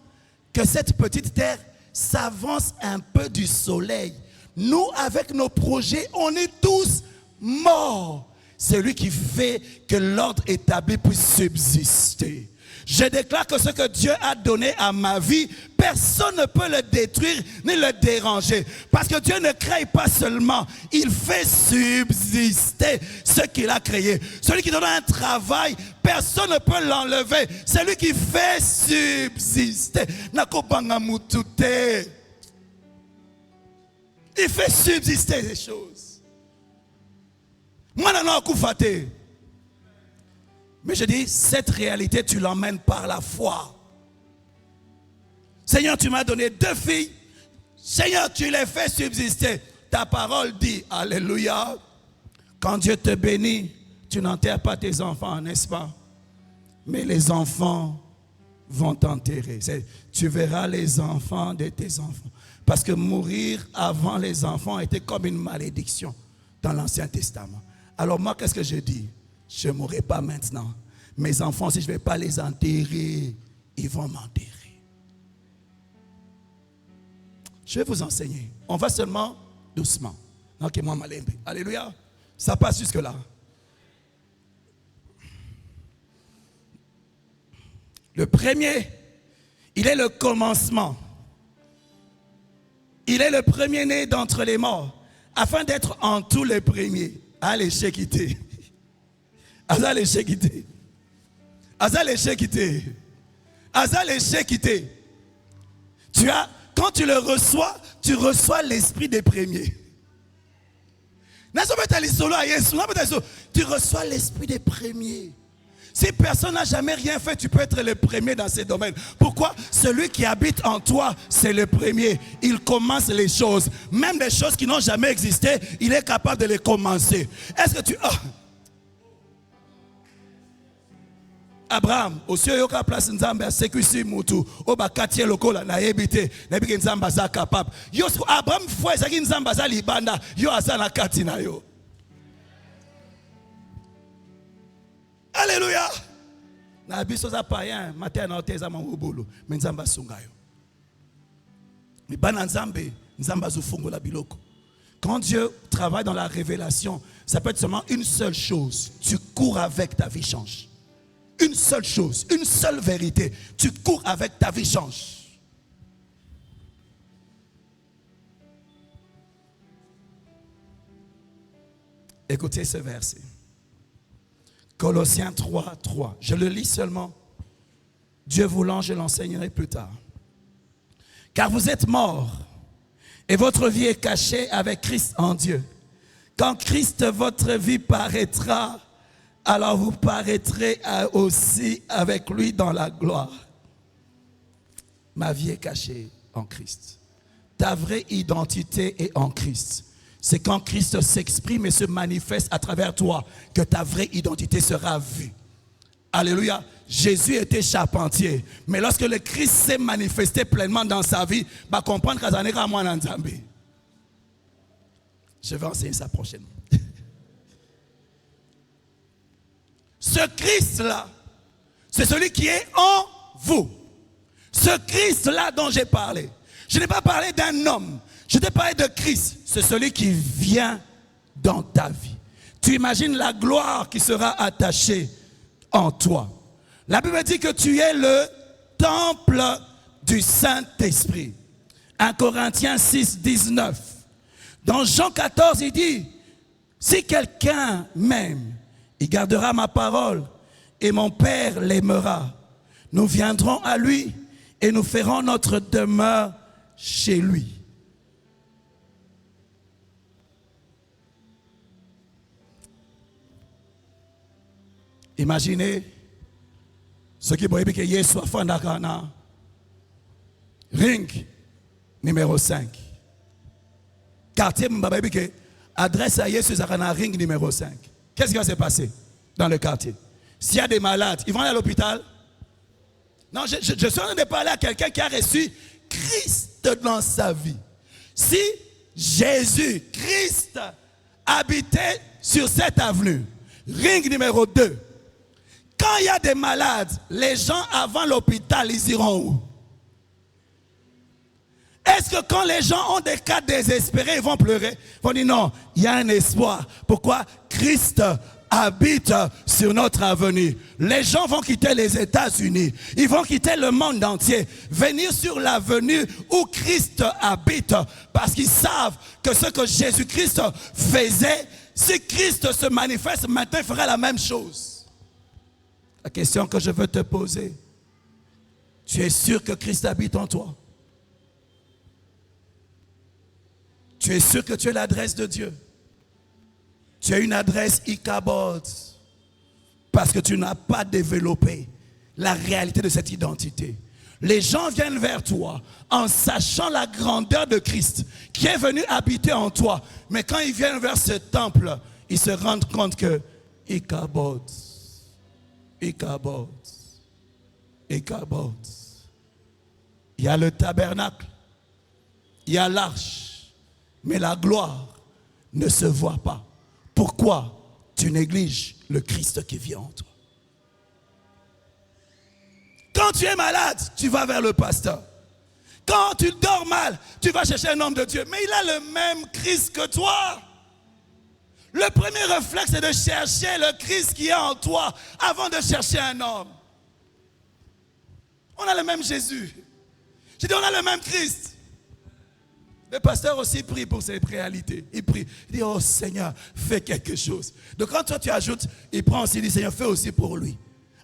Speaker 2: que cette petite terre s'avance un peu du soleil. Nous, avec nos projets, on est tous morts. C'est lui qui fait que l'ordre établi puisse subsister. Je déclare que ce que Dieu a donné à ma vie, personne ne peut le détruire ni le déranger. Parce que Dieu ne crée pas seulement, il fait subsister ce qu'il a créé. Celui qui donne un travail, personne ne peut l'enlever. C'est lui qui fait subsister. Il fait subsister les choses. Moi, mais je dis, cette réalité, tu l'emmènes par la foi. Seigneur, tu m'as donné 2 filles. Seigneur, tu les fais subsister. Ta parole dit, alléluia. Quand Dieu te bénit, tu n'enterres pas tes enfants, n'est-ce pas? Mais les enfants vont t'enterrer. Tu verras les enfants de tes enfants. Parce que mourir avant les enfants était comme une malédiction dans l'Ancien Testament. Alors moi, qu'est-ce que je dis? Je ne mourrai pas maintenant. Mes enfants, si je ne vais pas les enterrer, ils vont m'enterrer. Je vais vous enseigner. On va seulement doucement. Alléluia. Ça passe jusque-là. Le premier, il est le commencement. Il est le premier-né d'entre les morts, afin d'être en tous les premiers. Allez, chéquité. Azal et chéquité. Azal et chéquité. Azal et chéquité. Quand tu le reçois, tu reçois l'esprit des premiers. Tu reçois l'esprit des premiers. Si personne n'a jamais rien fait, tu peux être le premier dans ces domaines. Pourquoi? Celui qui habite en toi, c'est le premier. Il commence les choses. Même les choses qui n'ont jamais existé, il est capable de les commencer. Est-ce que tu... Oh. Abraham, aussi yoka place nzambe asekwisi mutu oba katie lokola na yebite na bike nzamba za capable. Yo Abraham foi ezaki nzamba za libanda yo azana kati na yo. Alléluia. Na biso za païen matin na oteza mangobolo mais nzamba sungayo. Mais bana nzambe nzamba zufungola biloko. Quand Dieu travaille dans la révélation, ça peut être seulement une seule chose. Tu cours avec, ta vie change. Une seule chose, une seule vérité. Tu cours avec, ta vie change. Écoutez ce verset. Colossiens 3, 3. Je le lis seulement. Dieu voulant, je l'enseignerai plus tard. Car vous êtes morts et votre vie est cachée avec Christ en Dieu. Quand Christ, votre vie paraîtra, alors vous paraîtrez aussi avec lui dans la gloire. Ma vie est cachée en Christ. Ta vraie identité est en Christ. C'est quand Christ s'exprime et se manifeste à travers toi que ta vraie identité sera vue. Alléluia. Jésus était charpentier. Mais lorsque le Christ s'est manifesté pleinement dans sa vie, va comprendre que ça n'est pas moi dans Zambie. Je vais enseigner ça prochainement. Ce Christ-là, c'est celui qui est en vous. Ce Christ-là dont j'ai parlé. Je n'ai pas parlé d'un homme. Je t'ai parlé de Christ. C'est celui qui vient dans ta vie. Tu imagines la gloire qui sera attachée en toi. La Bible dit que tu es le temple du Saint-Esprit. 1 Corinthiens 6, 19. Dans Jean 14, il dit, si quelqu'un m'aime, il gardera ma parole et mon Père l'aimera. Nous viendrons à lui et nous ferons notre demeure chez lui. Imaginez ce qui peut dire que Yesu a fait dans ring numéro 5. Quartier Mbababi que adresse à Yesu dans ring numéro 5. Qu'est-ce qui va se passer dans le quartier? S'il y a des malades, ils vont aller à l'hôpital? Non, je suis en train de parler à quelqu'un qui a reçu Christ dans sa vie. Si Jésus, Christ, habitait sur cette avenue, ring numéro 2, quand il y a des malades, les gens avant l'hôpital, ils iront où? Est-ce que quand les gens ont des cas désespérés, ils vont pleurer? Ils vont dire non, il y a un espoir. Pourquoi? Christ habite sur notre avenue. Les gens vont quitter les États-Unis. Ils vont quitter le monde entier. Venir sur l'avenue où Christ habite. Parce qu'ils savent que ce que Jésus-Christ faisait, si Christ se manifeste, maintenant il fera la même chose. La question que je veux te poser, tu es sûr que Christ habite en toi? Tu es sûr que tu es l'adresse de Dieu? Tu as une adresse Ichabod parce que tu n'as pas développé la réalité de cette identité. Les gens viennent vers toi en sachant la grandeur de Christ qui est venu habiter en toi. Mais quand ils viennent vers ce temple, ils se rendent compte que Ichabod, Ichabod, Ichabod. Il y a le tabernacle, il y a l'arche. Mais la gloire ne se voit pas. Pourquoi tu négliges le Christ qui vit en toi? Quand tu es malade, tu vas vers le pasteur. Quand tu dors mal, tu vas chercher un homme de Dieu. Mais il a le même Christ que toi. Le premier réflexe, c'est de chercher le Christ qui est en toi avant de chercher un homme. On a le même Jésus. Je dis, on a le même Christ. Le pasteur aussi prie pour cette réalité. Il prie. Il dit, oh Seigneur, fais quelque chose. Donc quand toi tu ajoutes, il prend aussi, il dit, Seigneur, fais aussi pour lui.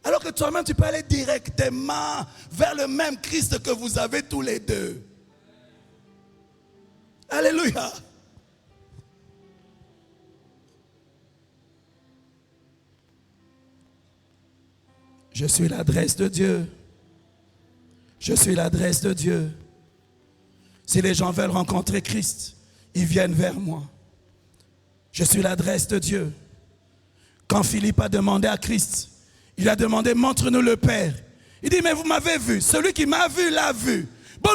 Speaker 2: Alors que toi-même, tu peux aller directement vers le même Christ que vous avez tous les deux. Alléluia. Je suis l'adresse de Dieu. Je suis l'adresse de Dieu. Si les gens veulent rencontrer Christ, ils viennent vers moi. Je suis l'adresse de Dieu. Quand Philippe a demandé à Christ, il a demandé, montre-nous le Père. Il dit, mais vous m'avez vu. Celui qui m'a vu, l'a vu. Et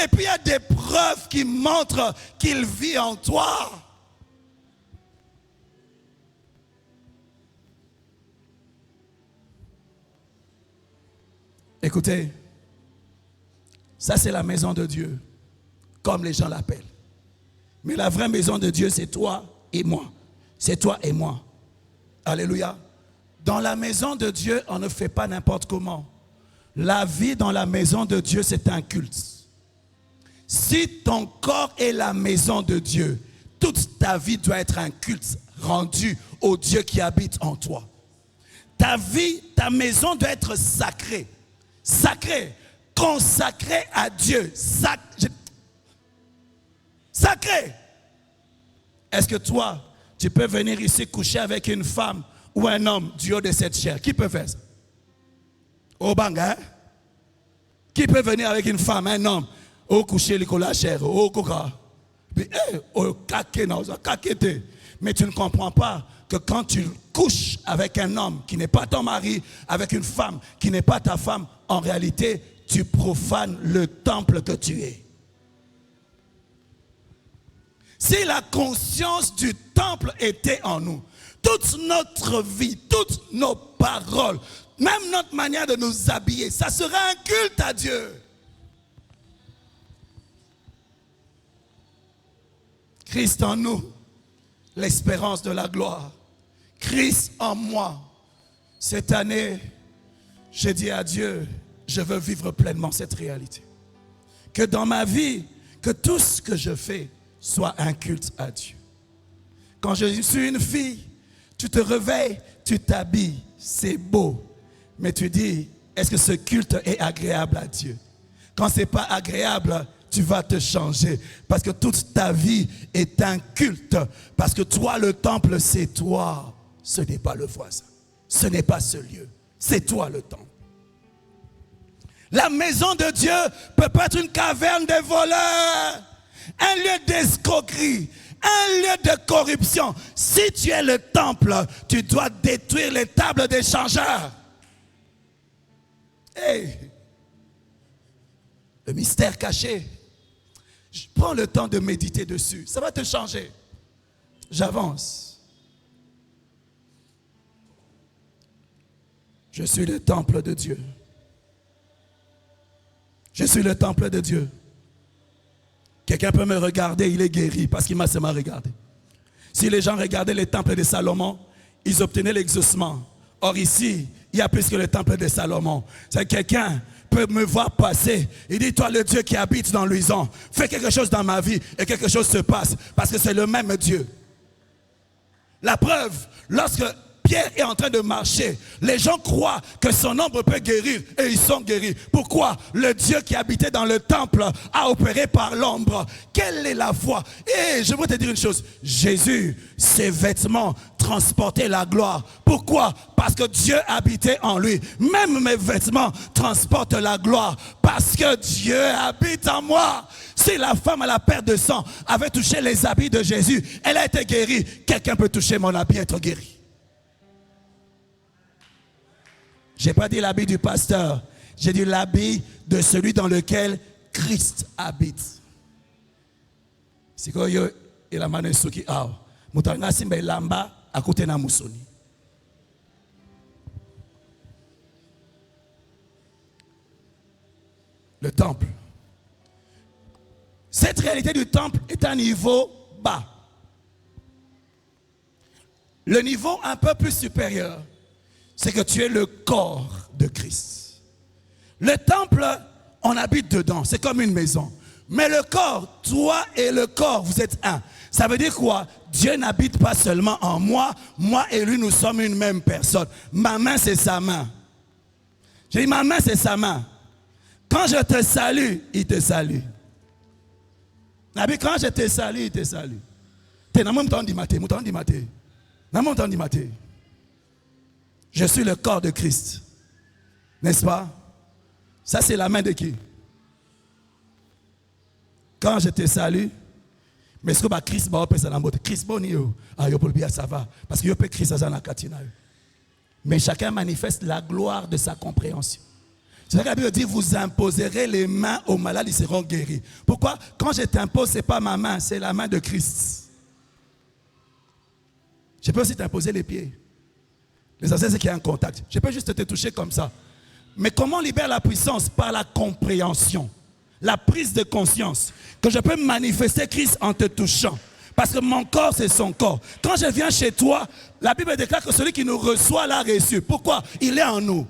Speaker 2: puis il y a des preuves qui montrent qu'il vit en toi. Écoutez, ça c'est la maison de Dieu, comme les gens l'appellent. Mais la vraie maison de Dieu, c'est toi et moi. C'est toi et moi. Alléluia. Dans la maison de Dieu, on ne fait pas n'importe comment. La vie dans la maison de Dieu, c'est un culte. Si ton corps est la maison de Dieu, toute ta vie doit être un culte rendu au Dieu qui habite en toi. Ta vie, ta maison doit être sacrée. Sacrée, consacrée à Dieu. Sacré. Est-ce que toi, tu peux venir ici coucher avec une femme ou un homme du haut de cette chair? Qui peut faire ça? Au banga, hein? Qui peut venir avec une femme, un homme, au coucher la chair, au coca? Mais tu ne comprends pas que quand tu couches avec un homme qui n'est pas ton mari, avec une femme qui n'est pas ta femme, en réalité, tu profanes le temple que tu es. Si la conscience du temple était en nous, toute notre vie, toutes nos paroles, même notre manière de nous habiller, ça serait un culte à Dieu. Christ en nous, l'espérance de la gloire. Christ en moi. Cette année, j'ai dit à Dieu, je veux vivre pleinement cette réalité. Que dans ma vie, que tout ce que je fais soit un culte à Dieu. Quand je suis une fille, tu te réveilles, tu t'habilles, c'est beau. Mais tu dis, est-ce que ce culte est agréable à Dieu? Quand ce n'est pas agréable, tu vas te changer. Parce que toute ta vie est un culte. Parce que toi, le temple, c'est toi. Ce n'est pas le voisin. Ce n'est pas ce lieu. C'est toi le temple. La maison de Dieu peut pas être une caverne de voleurs, un lieu d'escroquerie, un lieu de corruption. Si tu es le temple, tu dois détruire les tables des changeurs. Hey. Le mystère caché. Je prends le temps de méditer dessus. Ça va te changer. J'avance. Je suis le temple de Dieu. Je suis le temple de Dieu. Quelqu'un peut me regarder, il est guéri parce qu'il m'a seulement regardé. Si les gens regardaient les temples de Salomon, ils obtenaient l'exaucement. Or ici, il y a plus que le temple de Salomon. C'est quelqu'un peut me voir passer. Il dit, toi le Dieu qui habite dans l'Uison, fais quelque chose dans ma vie et quelque chose se passe. Parce que c'est le même Dieu. La preuve, lorsque Pierre est en train de marcher, les gens croient que son ombre peut guérir et ils sont guéris. Pourquoi? Le Dieu qui habitait dans le temple a opéré par l'ombre. Quelle est la foi? Et je veux te dire une chose, Jésus, ses vêtements transportaient la gloire. Pourquoi? Parce que Dieu habitait en lui. Même mes vêtements transportent la gloire parce que Dieu habite en moi. Si la femme à la perte de sang avait touché les habits de Jésus, elle a été guérie. Quelqu'un peut toucher mon habit et être guéri. Je n'ai pas dit l'habit du pasteur, j'ai dit l'habit de celui dans lequel Christ habite. C'est quoi yo et la mano suki ao. Mutanga simba lamba à côté na musoni. Le temple. Cette réalité du temple est un niveau bas. Le niveau un peu plus supérieur, c'est que tu es le corps de Christ. Le temple, on habite dedans, c'est comme une maison. Mais le corps, toi et le corps, vous êtes un. Ça veut dire quoi? Dieu n'habite pas seulement en moi, moi et lui, nous sommes une même personne. Ma main, c'est sa main. J'ai dit, ma main, c'est sa main. Quand je te salue, il te salue. Quand je te salue, il te salue. Tu es dans le même temps du matin, Dans mon temps matin, je suis le corps de Christ. N'est-ce pas? Ça, c'est la main de qui? Quand je te salue, mais ce que Christ va faire dans votre Christ bon ça va parce que peut Christ dans la katina. Mais chacun manifeste la gloire de sa compréhension. C'est vrai que la Bible dit vous imposerez les mains aux malades, ils seront guéris. Pourquoi? Quand je t'impose, c'est pas ma main, c'est la main de Christ. Je peux aussi t'imposer les pieds. L'essentiel, c'est qu'il y a un contact. Je peux juste te toucher comme ça. Mais comment on libère la puissance? Par la compréhension, la prise de conscience. Que je peux manifester Christ en te touchant. Parce que mon corps, c'est son corps. Quand je viens chez toi, la Bible déclare que celui qui nous reçoit l'a reçu. Pourquoi? Il est en nous.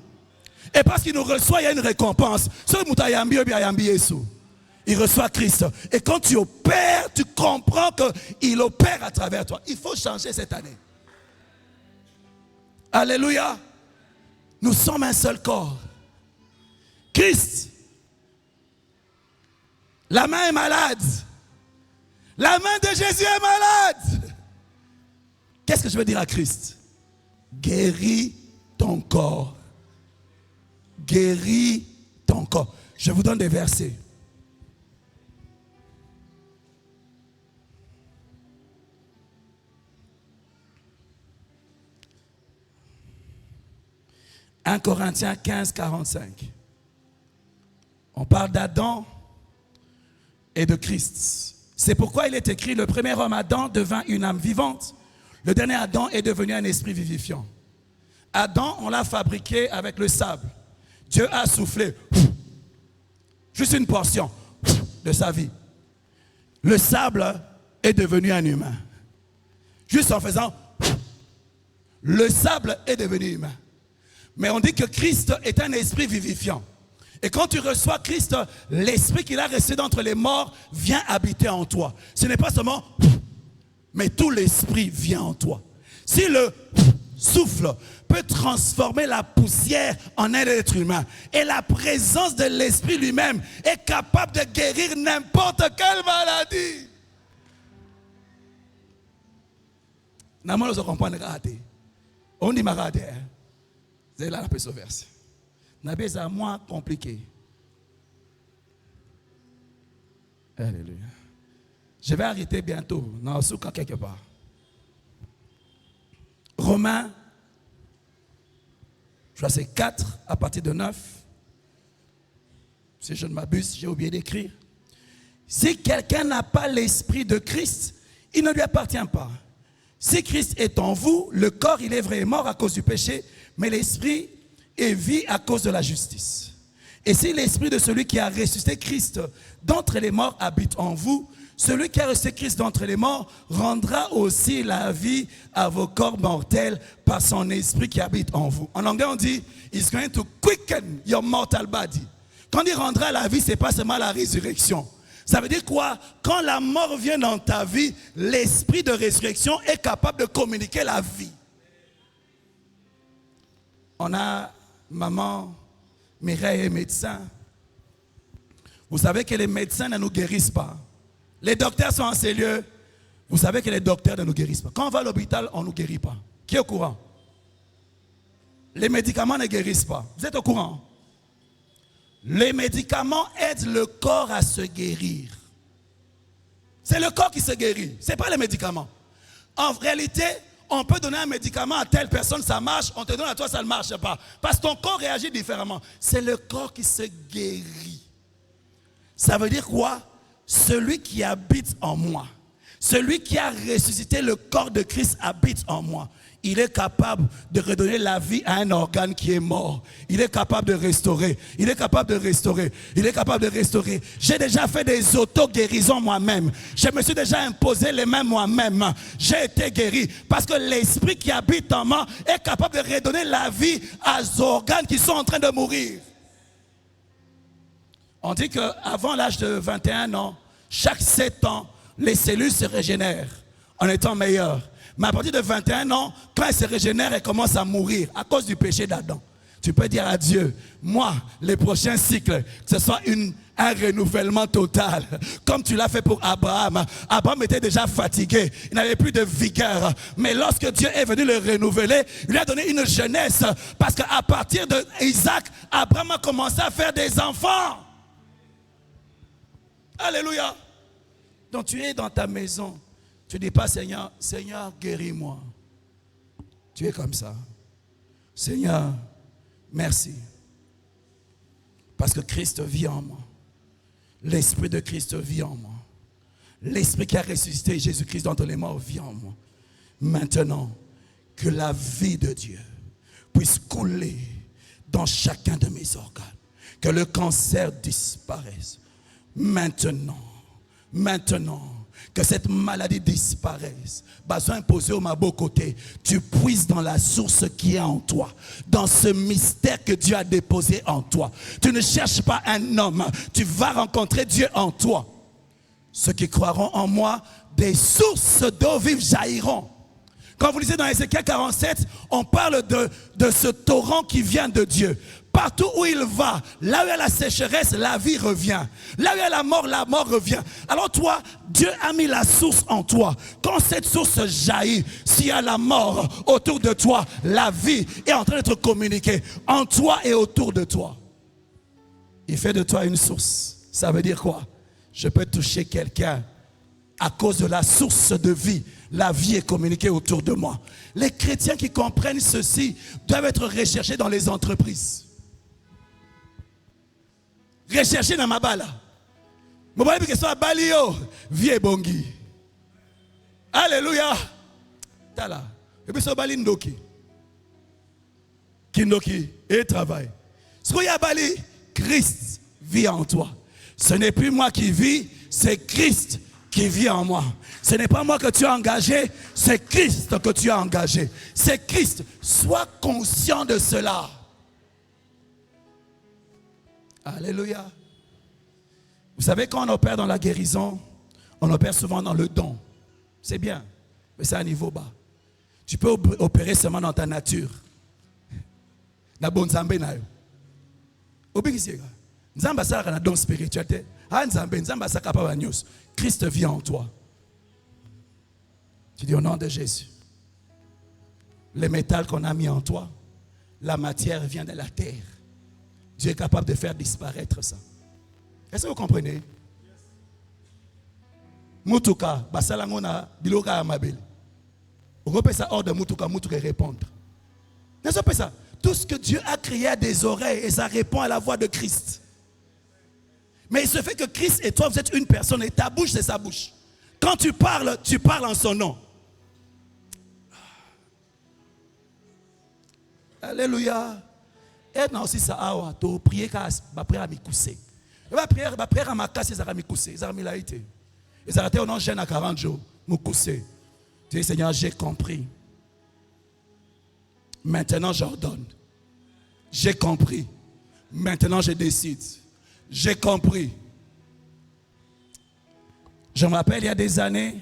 Speaker 2: Et parce qu'il nous reçoit, il y a une récompense. Il reçoit Christ. Et quand tu opères, tu comprends qu'il opère à travers toi. Il faut changer cette année. Alléluia. Nous sommes un seul corps. Christ. La main est malade. La main de Jésus est malade. Qu'est-ce que je veux dire à Christ? Guéris ton corps. Guéris ton corps. Je vous donne des versets. « 1 Corinthiens 15, 45. On parle d'Adam et de Christ. C'est pourquoi il est écrit, le premier homme Adam devint une âme vivante. Le dernier Adam est devenu un esprit vivifiant. Adam, on l'a fabriqué avec le sable. Dieu a soufflé, juste une portion de sa vie. Le sable est devenu un humain. Juste en faisant, le sable est devenu humain. Mais on dit que Christ est un esprit vivifiant. Et quand tu reçois Christ, l'esprit qu'il a resté d'entre les morts vient habiter en toi. Ce n'est pas seulement, mais tout l'esprit vient en toi. Si le souffle peut transformer la poussière en un être humain, et la présence de l'esprit lui-même est capable de guérir n'importe quelle maladie. On dit malade. C'est là la personne verse. C'est moins compliqué. Alléluia. Je vais arrêter bientôt. Non, sous quelque part. Romains, je crois que c'est 4 à partir de 9. Si je ne m'abuse, j'ai oublié d'écrire. Si quelqu'un n'a pas l'esprit de Christ, il ne lui appartient pas. Si Christ est en vous, le corps, il est vrai, mort à cause du péché, mais l'esprit est vie à cause de la justice. Et si l'esprit de celui qui a ressuscité Christ d'entre les morts habite en vous, celui qui a ressuscité Christ d'entre les morts rendra aussi la vie à vos corps mortels par son esprit qui habite en vous. En anglais, on dit, He's going to quicken your mortal body. Quand il rendra la vie, ce n'est pas seulement la résurrection. Ça veut dire quoi? Quand la mort vient dans ta vie, l'esprit de résurrection est capable de communiquer la vie. On a maman Mireille est médecin. Vous savez que les médecins ne nous guérissent pas. Les docteurs sont en ces lieux. Vous savez que les docteurs ne nous guérissent pas. Quand on va à l'hôpital, on ne nous guérit pas. Qui est au courant? Les médicaments ne guérissent pas. Vous êtes au courant? Les médicaments aident le corps à se guérir. C'est le corps qui se guérit. Ce n'est pas les médicaments. En réalité, on peut donner un médicament à telle personne, ça marche. On te donne à toi, ça ne marche pas. Parce que ton corps réagit différemment. C'est le corps qui se guérit. Ça veut dire quoi? Celui qui habite en moi, celui qui a ressuscité le corps de Christ habite en moi. Il est capable de redonner la vie à un organe qui est mort. Il est capable de restaurer. Il est capable de restaurer. Il est capable de restaurer. J'ai déjà fait des auto-guérisons moi-même. Je me suis déjà imposé les mains moi-même. J'ai été guéri parce que l'esprit qui habite en moi est capable de redonner la vie aux organes qui sont en train de mourir. On dit qu'avant l'âge de 21 ans, chaque 7 ans, les cellules se régénèrent en étant meilleures. Mais à partir de 21 ans, quand elles se régénèrent, elles commencent à mourir à cause du péché d'Adam. Tu peux dire à Dieu, moi, les prochains cycles, que ce soit un renouvellement total. Comme tu l'as fait pour Abraham. Abraham était déjà fatigué. Il n'avait plus de vigueur. Mais lorsque Dieu est venu le renouveler, il lui a donné une jeunesse. Parce qu'à partir d'Isaac, Abraham a commencé à faire des enfants. Alléluia. Donc tu es dans ta maison. Tu ne dis pas, Seigneur, Seigneur, guéris-moi. Tu es comme ça. Seigneur, merci. Parce que Christ vit en moi. L'Esprit de Christ vit en moi. L'Esprit qui a ressuscité Jésus-Christ d'entre les morts vit en moi. Maintenant, que la vie de Dieu puisse couler dans chacun de mes organes. Que le cancer disparaisse. Maintenant, que cette maladie disparaisse. Besoin posé au beau côté. Tu puisses dans la source qui est en toi. Dans ce mystère que Dieu a déposé en toi. Tu ne cherches pas un homme. Tu vas rencontrer Dieu en toi. Ceux qui croiront en moi, des sources d'eau vive jailliront. Quand vous lisez dans Ézéchiel 47, on parle de ce torrent qui vient de Dieu. Partout où il va, là où il y a la sécheresse, la vie revient. Là où il y a la mort revient. Alors toi, Dieu a mis la source en toi. Quand cette source jaillit, s'il y a la mort autour de toi, la vie est en train d'être communiquée en toi et autour de toi. Il fait de toi une source. Ça veut dire quoi? Je peux toucher quelqu'un à cause de la source de vie. La vie est communiquée autour de moi. Les chrétiens qui comprennent ceci doivent être recherchés dans les entreprises. Recherchez dans ma bala. Je vais dire que soit balio, vie bongi. Alléluia. Tala. Et puis, ce bali ndoki. Kindoki et travail. Ce qu'il y a bali, Christ vit en toi. Ce n'est plus moi qui vis, c'est Christ qui vit en moi. Ce n'est pas moi que tu as engagé, c'est Christ que tu as engagé. C'est Christ. Sois conscient de cela. Alléluia. Vous savez, quand on opère dans la guérison, on opère souvent dans le don. C'est bien, mais c'est à un niveau bas. Tu peux opérer seulement dans ta nature. Na bon Nzambe na yo. Obéissez. Nzamba sala na don spiritualité. Ah Nzambe, Nzamba sala pa nyos. Christ vit en toi. Tu dis au nom de Jésus. Le métal qu'on a mis en toi, la matière vient de la terre. Dieu est capable de faire disparaître ça. Est-ce que vous comprenez? Mutuka, basalangona biloka amabel. On repère ça hors de Mutuka, Mutuka répondre. N'est-ce pas ça? Tout ce que Dieu a créé a des oreilles et ça répond à la voix de Christ. Mais il se fait que Christ et toi, vous êtes une personne et ta bouche, c'est sa bouche. Quand tu parles en son nom. Alléluia. Et non, aussi ça, tu pries qu'à prière à m'écouter. La prière à ma casse, ils ont m'écouter. Ils ont mis la été. Ils ont arrêté au nom jeune à 40 jours. M'écouter. Tu dis, Seigneur, j'ai compris. Maintenant, j'ordonne. J'ai compris. Maintenant, je décide. J'ai compris. Je me rappelle, il y a des années,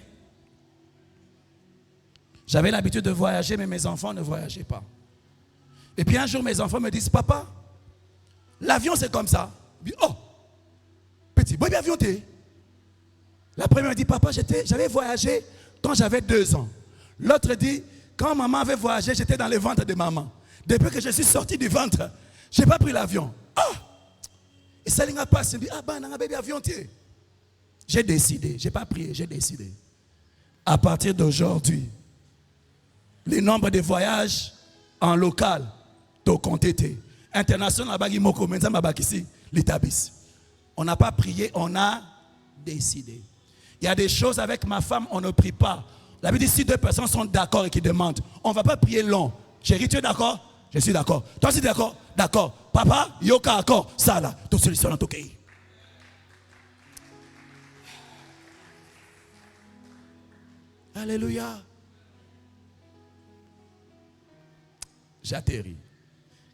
Speaker 2: j'avais l'habitude de voyager, mais mes enfants ne voyageaient pas. Et puis un jour, mes enfants me disent, papa, l'avion c'est comme ça. Je dis, oh, petit, bon, avion t'es. La première me dit, papa, j'avais voyagé quand j'avais 2 ans. L'autre dit, quand maman avait voyagé, j'étais dans le ventre de maman. Depuis que je suis sorti du ventre, je n'ai pas pris l'avion. Ah! Et ça n'a pas passé. Ah, ben, un bébé avion t'es. J'ai décidé, je n'ai pas prié, j'ai décidé. À partir d'aujourd'hui, le nombre de voyages en local, to compté. International, on n'a pas prié, on a décidé. Il y a des choses avec ma femme, on ne prie pas. La Bible dit, si 2 personnes sont d'accord et qui demandent, on ne va pas prier long. Chérie, tu es d'accord? Je suis d'accord. Toi, tu es d'accord? D'accord. Papa, yoka d'accord. Ça là, toute solution dans ton pays. Alléluia. J'atterris.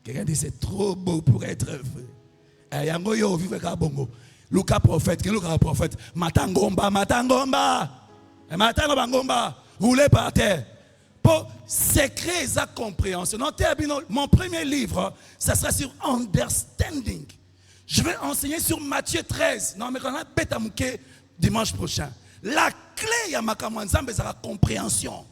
Speaker 2: Quelqu'un dit c'est trop beau pour être vrai. Yango yo vive ka bongo. Luka prophète, Luka prophète. Matangomba. Matangomba ngomba. Roulez par terre. pour secret sa compréhension. Mon premier livre, ça sera sur understanding. Je vais enseigner sur Matthieu 13. Non, mais quand on a pétamouké dimanche prochain. La clé à ma c'est la compréhension.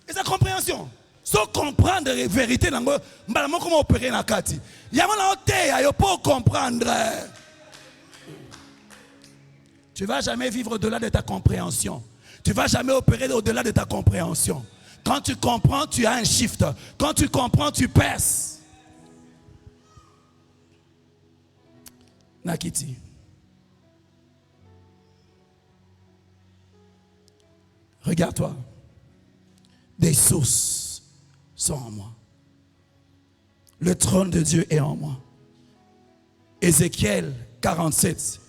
Speaker 2: Et sa compréhension. Sans comprendre les vérités, comment opérer dans la carte. Il y a un côté, pour comprendre. Tu ne vas jamais vivre au-delà de ta compréhension. Tu ne vas jamais opérer au-delà de ta compréhension. Quand tu comprends, tu as un shift. Quand tu comprends, tu perces. Nakiti. Regarde-toi. Des sources sont en moi. Le trône de Dieu est en moi. Ézéchiel 47.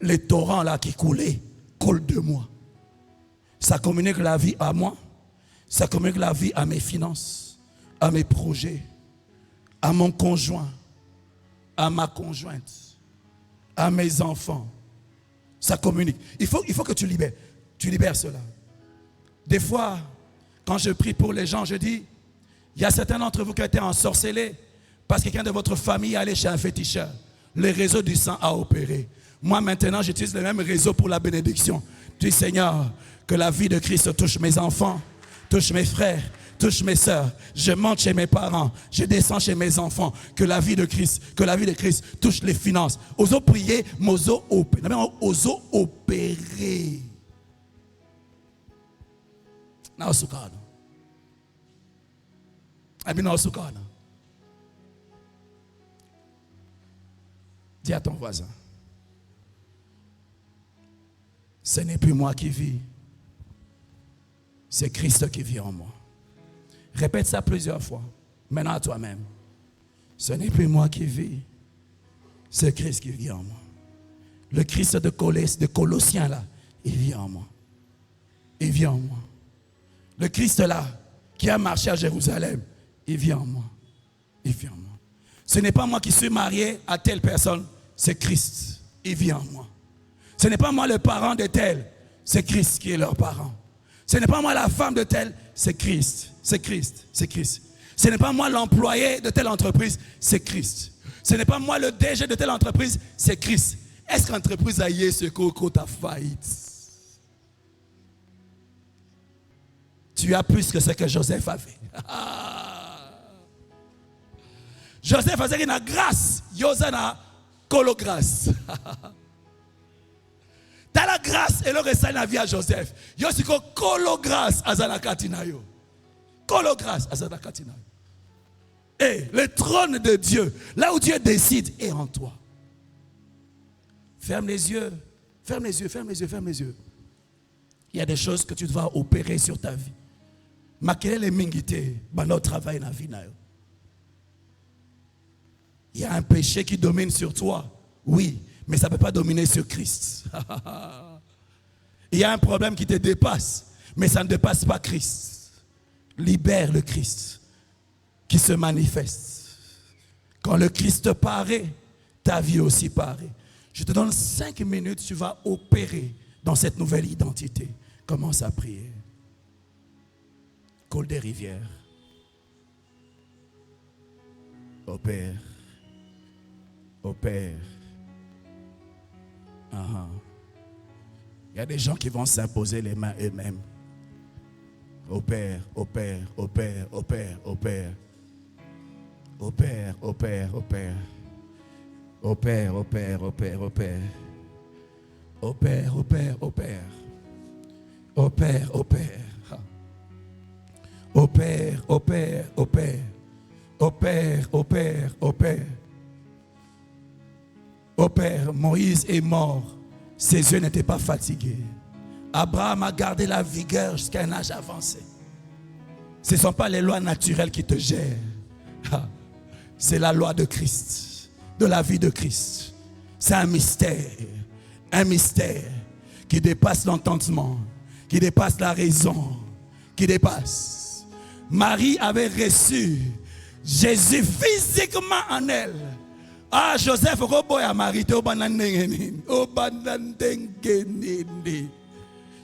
Speaker 2: Les torrents là qui coulaient, coulent de moi. Ça communique la vie à moi. Ça communique la vie à mes finances, à mes projets, à mon conjoint, à ma conjointe, à mes enfants. Ça communique. Il faut que tu libères cela. Des fois, quand je prie pour les gens, je dis, il y a certains d'entre vous qui ont été ensorcelés parce que quelqu'un de votre famille est allé chez un féticheur. Le réseau du sang a opéré. Moi, maintenant, j'utilise le même réseau pour la bénédiction. Je dis, Seigneur, que la vie de Christ touche mes enfants, touche mes frères, touche mes sœurs. Je monte chez mes parents, je descends chez mes enfants. Que la vie de Christ touche les finances. Oso prier, mozo opérer. Oso opérer. Na osukana. Abina osukana. Dis à ton voisin. Ce n'est plus moi qui vis. C'est Christ qui vit en moi. Répète ça plusieurs fois. Maintenant à toi-même. Ce n'est plus moi qui vis. C'est Christ qui vit en moi. Le Christ de Colossiens là, il vit en moi. Il vit en moi. Le Christ là, qui a marché à Jérusalem, il vit en moi. Il vit en moi. Ce n'est pas moi qui suis marié à telle personne, c'est Christ. Il vit en moi. Ce n'est pas moi le parent de tel, c'est Christ qui est leur parent. Ce n'est pas moi la femme de tel, c'est Christ. C'est Christ. C'est Christ. Ce n'est pas moi l'employé de telle entreprise, c'est Christ. Ce n'est pas moi le DG de telle entreprise, c'est Christ. Est-ce que l'entreprise a eu ce coco ta faillite? Tu as plus que ce que Joseph avait. Joseph faisait une grâce, Yosana cologrâce. T'as la grâce et le reste de la vie à Joseph. Yosiko cologrâce à Zanakatinayo. Cologrâce à Zanakatinayo. Et le trône de Dieu, là où Dieu décide, est en toi. Ferme les yeux. Ferme les yeux, ferme les yeux, ferme les yeux. Il y a des choses que tu dois opérer sur ta vie. Maquiller les mingités, notre travail dans la vie. Il y a un péché qui domine sur toi. Oui, mais ça ne peut pas dominer sur Christ. Il y a un problème qui te dépasse, mais ça ne dépasse pas Christ. Libère le Christ qui se manifeste. Quand le Christ paraît, ta vie aussi paraît. Je te donne 5 minutes, tu vas opérer dans cette nouvelle identité. Commence à prier. Coule des rivières. Opère. Opère. Il y a des gens qui vont s'imposer les mains eux-mêmes. Opère, opère, opère, opère, opère. Opère, opère, opère. Opère, opère, opère, opère. Opère, opère, opère. Opère, opère. Opère, opère, opère. Opère, opère, opère. Opère, Moïse est mort. Ses yeux n'étaient pas fatigués. Abraham a gardé la vigueur jusqu'à un âge avancé. Ce ne sont pas les lois naturelles qui te gèrent. C'est la loi de Christ, de la vie de Christ. C'est un mystère qui dépasse l'entendement, qui dépasse la raison, qui dépasse. Marie avait reçu Jésus physiquement en elle. Ah, Joseph,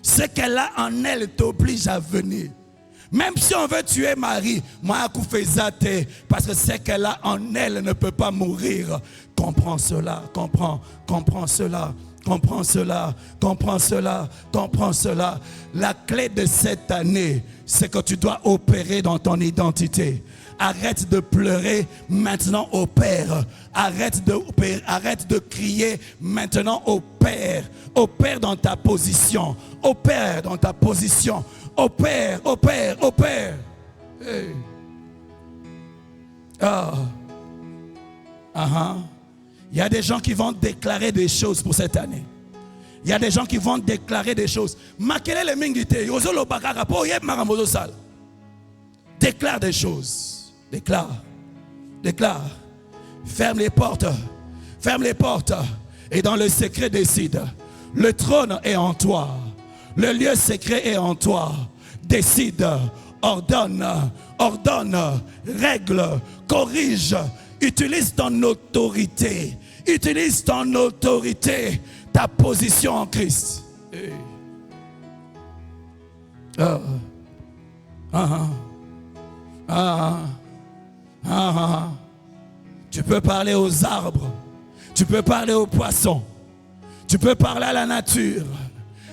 Speaker 2: ce qu'elle a en elle t'oblige à venir. Même si on veut tuer Marie, moi, parce que ce qu'elle a en elle ne peut pas mourir. Comprends cela, comprends cela. Comprends cela, comprends cela, comprends cela. La clé de cette année, c'est que tu dois opérer dans ton identité. Arrête de pleurer, maintenant opère. Arrête de crier, maintenant opère. Opère dans ta position. Opère dans ta position. Opère, opère, opère. Hey. Il y a des gens qui vont déclarer des choses pour cette année. Il y a des gens qui vont déclarer des choses. Déclare des choses. Déclare. Déclare. Ferme les portes. Ferme les portes. Et dans le secret décide. Le trône est en toi. Le lieu secret est en toi. Décide. Ordonne. Ordonne. Règle. Corrige. Utilise ton autorité. Utilise ton autorité. Ta position en Christ. Hey. Tu peux parler aux arbres. Tu peux parler aux poissons. Tu peux parler à la nature.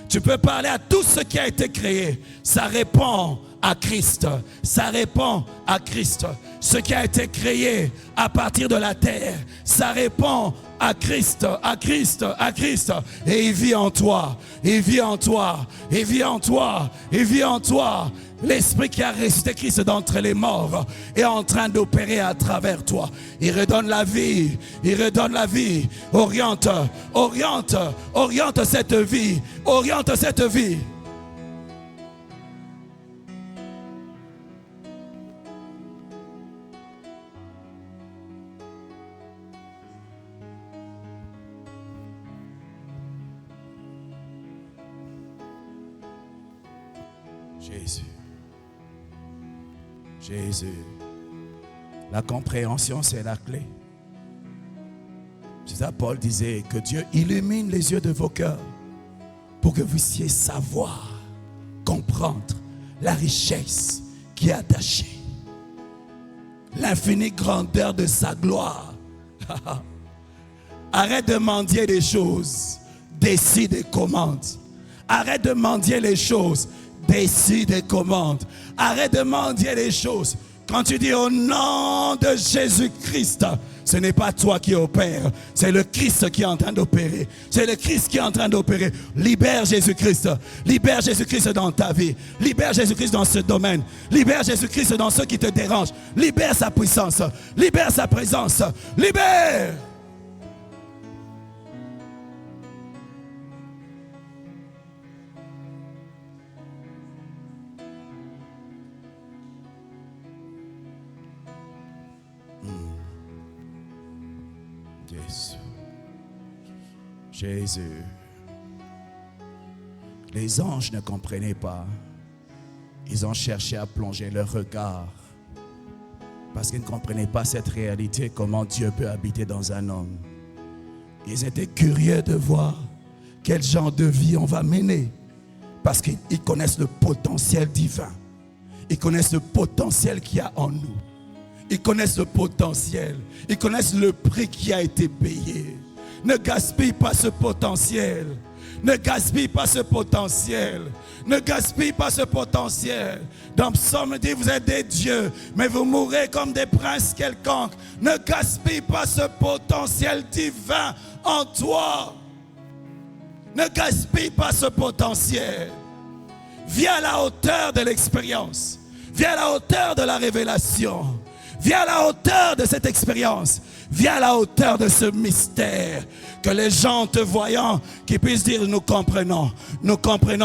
Speaker 2: Tu peux parler à tout ce qui a été créé. Ça répond à Christ. Ça répond à Christ. Ce qui a été créé à partir de la terre, ça répond à Christ, à Christ, à Christ. Et il vit en toi. Il vit en toi. Il vit en toi. Il vit en toi. L'Esprit qui a ressuscité Christ d'entre les morts est en train d'opérer à travers toi. Il redonne la vie. Il redonne la vie. Oriente, oriente, oriente cette vie. Oriente cette vie. Jésus. Jésus. La compréhension, c'est la clé. C'est ça, Paul disait que Dieu illumine les yeux de vos cœurs pour que vous puissiez savoir, comprendre la richesse qui est attachée, l'infinie grandeur de sa gloire. Arrête de mendier des choses, décide et commande. Arrête de mendier les choses, décide et commande. Arrête de mendier les choses. Quand tu dis au nom de Jésus-Christ, ce n'est pas toi qui opères, c'est le Christ qui est en train d'opérer. C'est le Christ qui est en train d'opérer. Libère Jésus-Christ. Libère Jésus-Christ dans ta vie. Libère Jésus-Christ dans ce domaine. Libère Jésus-Christ dans ce qui te dérange. Libère sa puissance. Libère sa présence. Libère. Jésus. Les anges ne comprenaient pas. Ils ont cherché à plonger leur regard parce qu'ils ne comprenaient pas cette réalité, comment Dieu peut habiter dans un homme. Ils étaient curieux de voir quel genre de vie on va mener parce qu'ils connaissent le potentiel divin. Ils connaissent le potentiel qu'il y a en nous. Ils connaissent le potentiel. Ils connaissent le prix qui a été payé. Ne gaspille pas ce potentiel. Ne gaspille pas ce potentiel. Ne gaspille pas ce potentiel. Dans Psaume dit, vous êtes des dieux, mais vous mourrez comme des princes quelconques. Ne gaspille pas ce potentiel divin en toi. Ne gaspille pas ce potentiel. Viens à la hauteur de l'expérience. Viens à la hauteur de la révélation. Viens à la hauteur de cette expérience. Viens à la hauteur de ce mystère. Que les gens te voyant, qui puissent dire, nous comprenons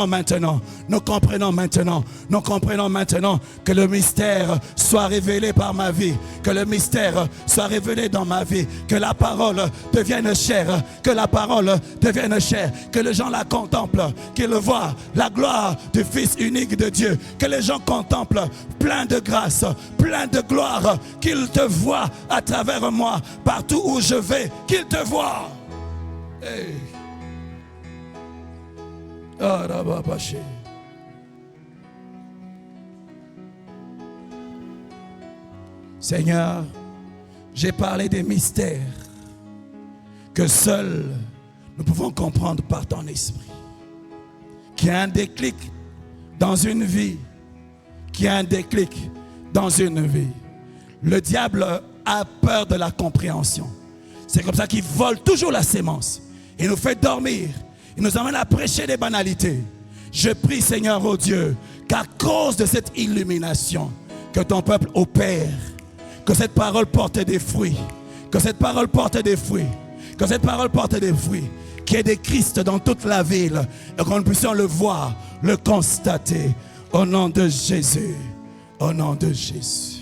Speaker 2: maintenant, nous comprenons maintenant, nous comprenons maintenant que le mystère soit révélé par ma vie, que le mystère soit révélé dans ma vie, que la parole devienne chair, que la parole devienne chair, que les gens la contemplent, qu'ils voient la gloire du Fils unique de Dieu, que les gens contemplent plein de grâce, plein de gloire, qu'ils te voient à travers moi, partout où je vais, qu'ils te voient. Hey. Seigneur, j'ai parlé des mystères que seuls nous pouvons comprendre par ton esprit. Qu'il y a un déclic dans une vie. Qu'il y a un déclic dans une vie. Le diable a peur de la compréhension. C'est comme ça qu'il vole toujours la sémence. Il nous fait dormir. Il nous amène à prêcher des banalités. Je prie, Seigneur, oh Dieu, qu'à cause de cette illumination, que ton peuple opère, que cette parole porte des fruits, que cette parole porte des fruits, que cette parole porte des fruits, qu'il y ait des Christ dans toute la ville et qu'on puisse le voir, le constater, au nom de Jésus, au nom de Jésus.